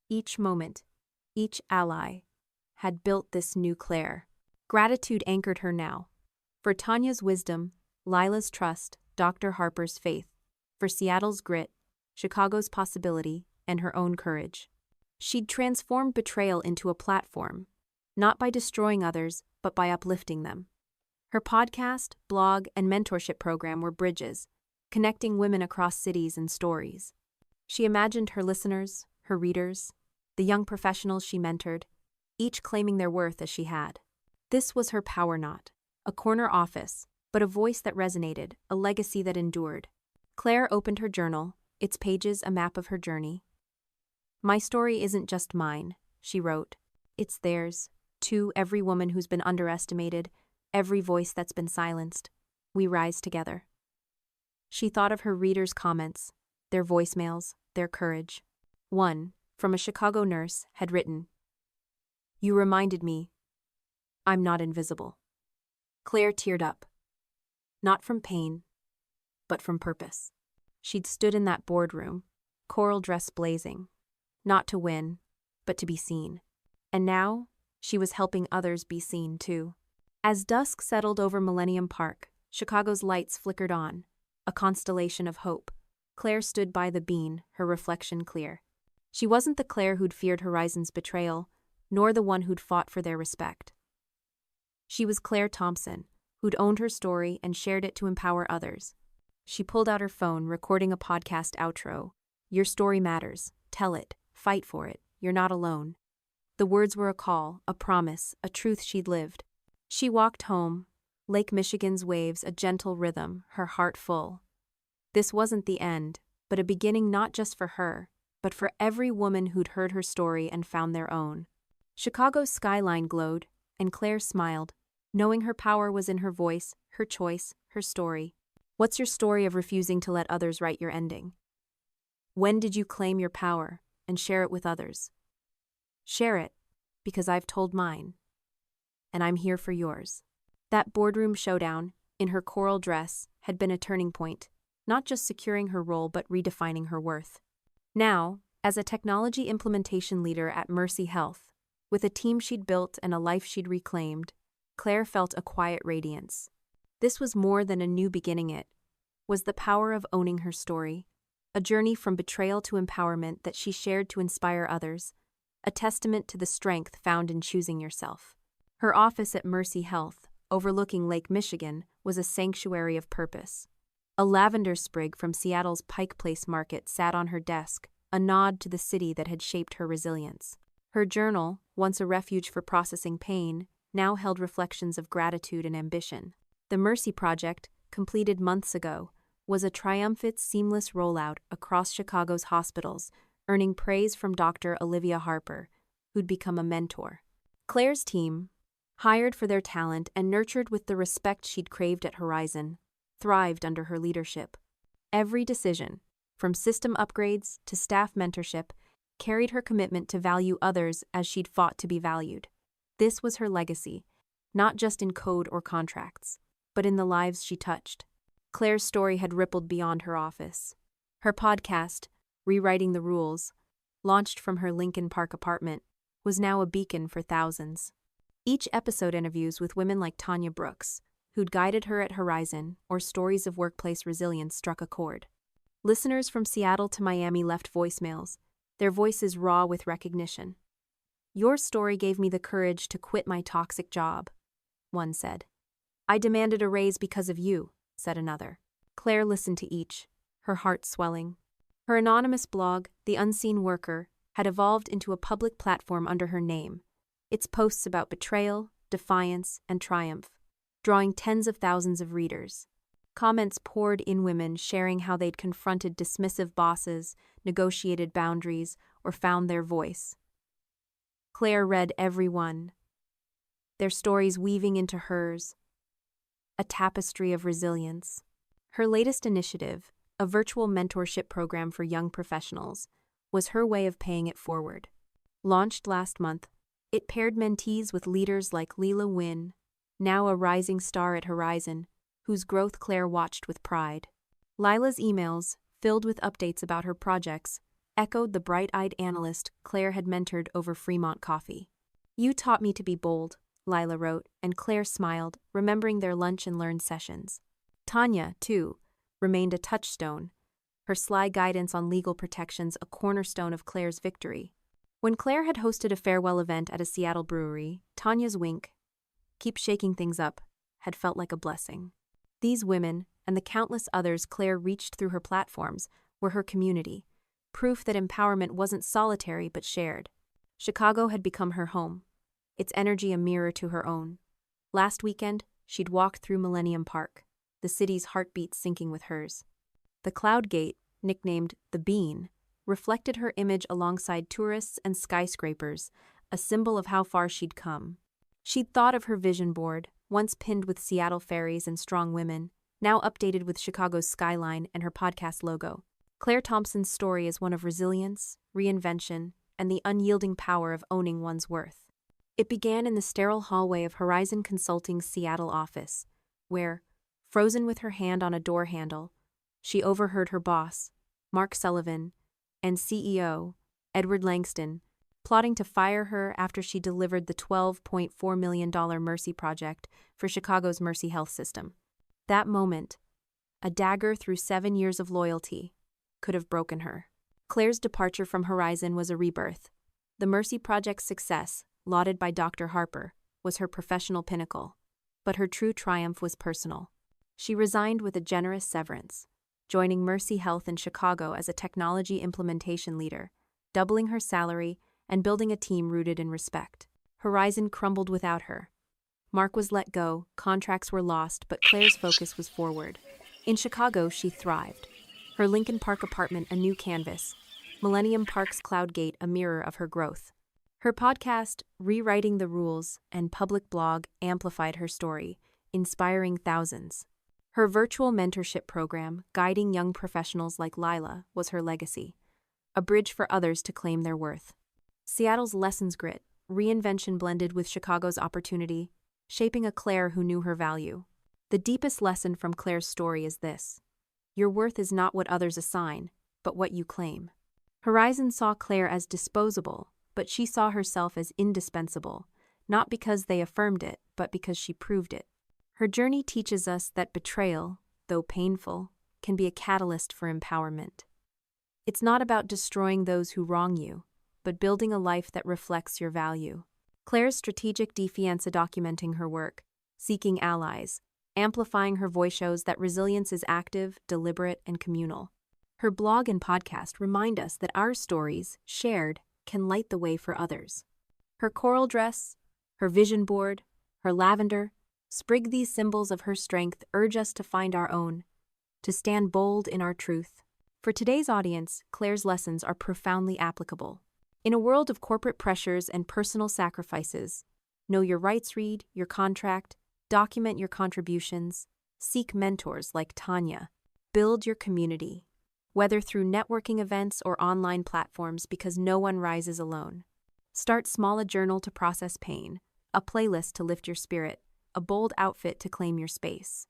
Each moment, each ally, had built this new Claire. Gratitude anchored her now. For Tanya's wisdom, Lila's trust, Dr. Harper's faith. For Seattle's grit, Chicago's possibility, and her own courage. She'd transformed betrayal into a platform, not by destroying others, but by uplifting them. Her podcast, blog, and mentorship program were bridges, connecting women across cities and stories. She imagined her listeners, her readers, the young professionals she mentored, each claiming their worth as she had. This was her power knot, a corner office, but a voice that resonated, a legacy that endured. Claire opened her journal, its pages a map of her journey. "My story isn't just mine," she wrote. "It's theirs, too, every woman who's been underestimated, every voice that's been silenced. We rise together." She thought of her readers' comments, their voicemails, their courage. One, from a Chicago nurse, had written, "You reminded me, I'm not invisible." Claire teared up. Not from pain, but from purpose. She'd stood in that boardroom, coral dress blazing, not to win, but to be seen. And now, she was helping others be seen too. As dusk settled over Millennium Park, Chicago's lights flickered on, a constellation of hope. Claire stood by the bean, her reflection clear. She wasn't the Claire who'd feared Horizon's betrayal, nor the one who'd fought for their respect. She was Claire Thompson, who'd owned her story and shared it to empower others. She pulled out her phone, recording a podcast outro. "Your story matters. Tell it. Fight for it. You're not alone." The words were a call, a promise, a truth she'd lived. She walked home, Lake Michigan's waves a gentle rhythm, her heart full. This wasn't the end, but a beginning not just for her, but for every woman who'd heard her story and found their own. Chicago's skyline glowed, and Claire smiled, knowing her power was in her voice, her choice, her story. What's your story of refusing to let others write your ending? When did you claim your power and share it with others? Share it, because I've told mine, and I'm here for yours. That boardroom showdown, in her coral dress, had been a turning point, not just securing her role but redefining her worth. Now, as a technology implementation leader at Mercy Health, with a team she'd built and a life she'd reclaimed, Claire felt a quiet radiance. This was more than a new beginning, it was the power of owning her story, a journey from betrayal to empowerment that she shared to inspire others, a testament to the strength found in choosing yourself. Her office at Mercy Health, overlooking Lake Michigan, was a sanctuary of purpose. A lavender sprig from Seattle's Pike Place market sat on her desk, a nod to the city that had shaped her resilience. Her journal, once a refuge for processing pain, now held reflections of gratitude and ambition. The Mercy Project, completed months ago, was a triumphant, seamless rollout across Chicago's hospitals, earning praise from Dr. Olivia Harper, who'd become a mentor. Claire's team, hired for their talent and nurtured with the respect she'd craved at Horizon, thrived under her leadership. Every decision, from system upgrades to staff mentorship, carried her commitment to value others as she'd fought to be valued. This was her legacy, not just in code or contracts, but in the lives she touched. Claire's story had rippled beyond her office. Her podcast, Rewriting the Rules, launched from her Lincoln Park apartment, was now a beacon for thousands. Each episode interviews with women like Tanya Brooks, who'd guided her at Horizon, or stories of workplace resilience struck a chord. Listeners from Seattle to Miami left voicemails, their voices raw with recognition. "Your story gave me the courage to quit my toxic job," one said. "I demanded a raise because of you," said another. Claire listened to each, her heart swelling. Her anonymous blog, The Unseen Worker, had evolved into a public platform under her name, its posts about betrayal, defiance, and triumph, drawing tens of thousands of readers. Comments poured in, women sharing how they'd confronted dismissive bosses, negotiated boundaries, or found their voice. Claire read every one, their stories weaving into hers, a tapestry of resilience. Her latest initiative, a virtual mentorship program for young professionals, was her way of paying it forward. Launched last month, it paired mentees with leaders like Leela Wynn, now a rising star at Horizon, whose growth Claire watched with pride. Lila's emails, filled with updates about her projects, echoed the bright-eyed analyst Claire had mentored over Fremont coffee. "You taught me to be bold," Lila wrote, and Claire smiled, remembering their lunch and learn sessions. Tanya, too, remained a touchstone, her sly guidance on legal protections a cornerstone of Claire's victory. When Claire had hosted a farewell event at a Seattle brewery, Tanya's wink, "Keep shaking things up," had felt like a blessing. These women, and the countless others Claire reached through her platforms, were her community, proof that empowerment wasn't solitary but shared. Chicago had become her home, its energy a mirror to her own. Last weekend, she'd walked through Millennium Park, the city's heartbeat syncing with hers. The Cloud Gate, nicknamed the Bean, reflected her image alongside tourists and skyscrapers, a symbol of how far she'd come. She'd thought of her vision board, once pinned with Seattle ferries and strong women, now updated with Chicago's skyline and her podcast logo. Claire Thompson's story is one of resilience, reinvention, and the unyielding power of owning one's worth. It began in the sterile hallway of Horizon Consulting's Seattle office, where, frozen with her hand on a door handle, she overheard her boss, Mark Sullivan, and CEO, Edward Langston, plotting to fire her after she delivered the $12.4 million Mercy project for Chicago's Mercy Health System. That moment, a dagger through 7 years of loyalty, could have broken her. Claire's departure from Horizon was a rebirth. The Mercy Project's success, lauded by Dr. Harper, was her professional pinnacle. But her true triumph was personal. She resigned with a generous severance, joining Mercy Health in Chicago as a technology implementation leader, doubling her salary and building a team rooted in respect. Horizon crumbled without her. Mark was let go, contracts were lost, but Claire's focus was forward. In Chicago, she thrived. Her Lincoln Park apartment a new canvas, Millennium Park's Cloud Gate a mirror of her growth. Her podcast, Rewriting the Rules, and public blog amplified her story, inspiring thousands. Her virtual mentorship program, guiding young professionals like Lila, was her legacy, a bridge for others to claim their worth. Seattle's lessons grit, reinvention blended with Chicago's opportunity, shaping a Claire who knew her value. The deepest lesson from Claire's story is this: your worth is not what others assign, but what you claim. Horizon saw Claire as disposable, but she saw herself as indispensable, not because they affirmed it, but because she proved it. Her journey teaches us that betrayal, though painful, can be a catalyst for empowerment. It's not about destroying those who wrong you, but building a life that reflects your value. Claire's strategic defiance documenting her work, seeking allies, amplifying her voice shows that resilience is active, deliberate, and communal. Her blog and podcast remind us that our stories, shared, can light the way for others. Her coral dress, her vision board, her lavender, sprig, these symbols of her strength urge us to find our own, to stand bold in our truth. For today's audience, Claire's lessons are profoundly applicable. In a world of corporate pressures and personal sacrifices, know your rights, read your contract, document your contributions, seek mentors like Tanya, build your community, whether through networking events or online platforms, because no one rises alone. Start small: a journal to process pain, a playlist to lift your spirit, a bold outfit to claim your space.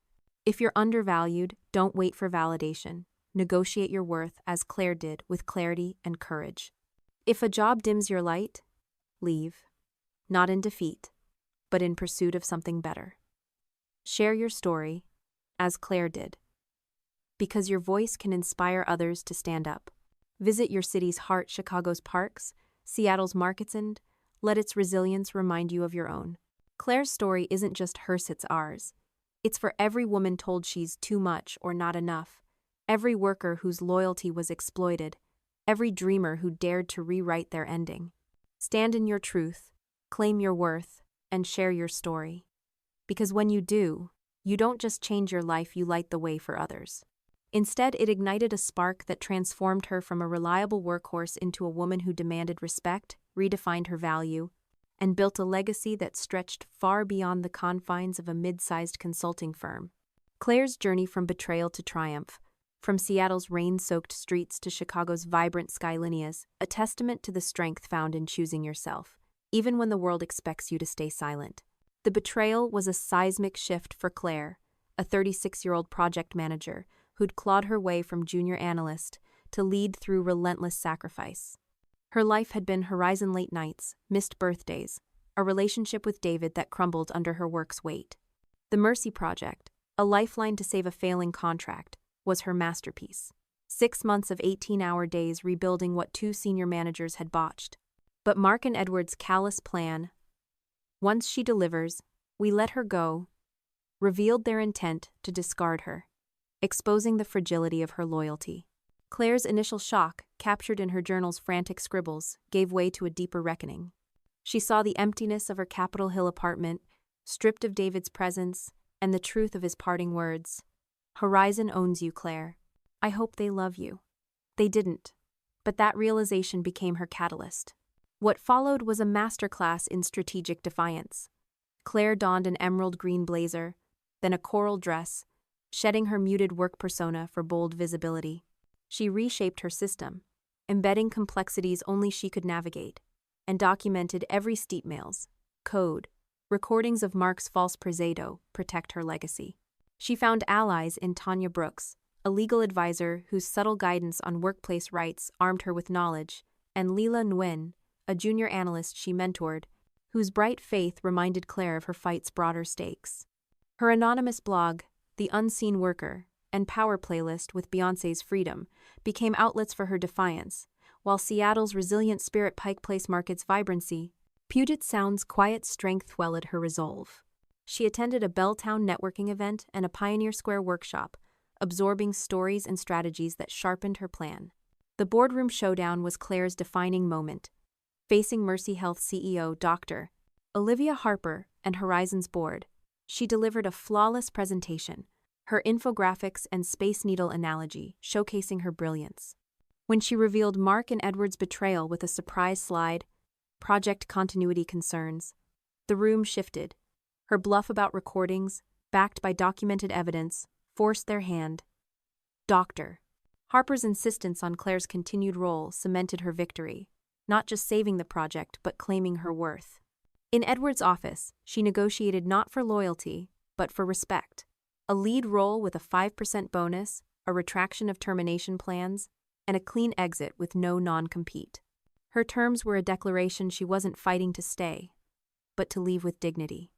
If you're undervalued, don't wait for validation. Negotiate your worth as Claire did, with clarity and courage. If a job dims your light, leave, not in defeat, but in pursuit of something better. Share your story, as Claire did, because your voice can inspire others to stand up. Visit your city's heart, Chicago's parks, Seattle's markets, and let its resilience remind you of your own. Claire's story isn't just hers, it's ours. It's for every woman told she's too much or not enough, every worker whose loyalty was exploited, every dreamer who dared to rewrite their ending. Stand in your truth, claim your worth, and share your story. Because when you do, you don't just change your life, you light the way for others. Instead, it ignited a spark that transformed her from a reliable workhorse into a woman who demanded respect, redefined her value, and built a legacy that stretched far beyond the confines of a mid-sized consulting firm. Claire's journey from betrayal to triumph, from Seattle's rain-soaked streets to Chicago's vibrant skylineas, a testament to the strength found in choosing yourself, even when the world expects you to stay silent. The betrayal was a seismic shift for Claire, a 36-year-old project manager who'd clawed her way from junior analyst to lead through relentless sacrifice. Her life had been Horizon late nights, missed birthdays, a relationship with David that crumbled under her work's weight. The Mercy Project, a lifeline to save a failing contract, was her masterpiece. 6 months of 18-hour days rebuilding what 2 senior managers had botched. But Mark and Edward's callous plan, once she delivers, we let her go, revealed their intent to discard her, exposing the fragility of her loyalty. Claire's initial shock, captured in her journal's frantic scribbles, gave way to a deeper reckoning. She saw the emptiness of her Capitol Hill apartment, stripped of David's presence, and the truth of his parting words. "Horizon owns you, Claire. I hope they love you." They didn't, but that realization became her catalyst. What followed was a masterclass in strategic defiance. Claire donned an emerald green blazer, then a coral dress, shedding her muted work persona for bold visibility. She reshaped her system, embedding complexities only she could navigate, and documented every steep mails, code, recordings of Mark's false prosado protect her legacy. She found allies in Tanya Brooks, a legal advisor whose subtle guidance on workplace rights armed her with knowledge, and Leela Nguyen, a junior analyst she mentored, whose bright faith reminded Claire of her fight's broader stakes. Her anonymous blog, The Unseen Worker, and Power playlist with Beyoncé's Freedom became outlets for her defiance, while Seattle's resilient spirit Pike Place Market's vibrancy, Puget Sound's quiet strength welled her resolve. She attended a Belltown networking event and a Pioneer Square workshop, absorbing stories and strategies that sharpened her plan. The boardroom showdown was Claire's defining moment. Facing Mercy Health CEO Dr. Olivia Harper and Horizon's board, she delivered a flawless presentation, her infographics and Space Needle analogy showcasing her brilliance. When she revealed Mark and Edward's betrayal with a surprise slide, project continuity concerns, the room shifted. Her bluff about recordings, backed by documented evidence, forced their hand. Dr. Harper's insistence on Claire's continued role cemented her victory, not just saving the project but claiming her worth. In Edward's office, she negotiated not for loyalty, but for respect. A lead role with a 5% bonus, a retraction of termination plans, and a clean exit with no non-compete. Her terms were a declaration she wasn't fighting to stay, but to leave with dignity.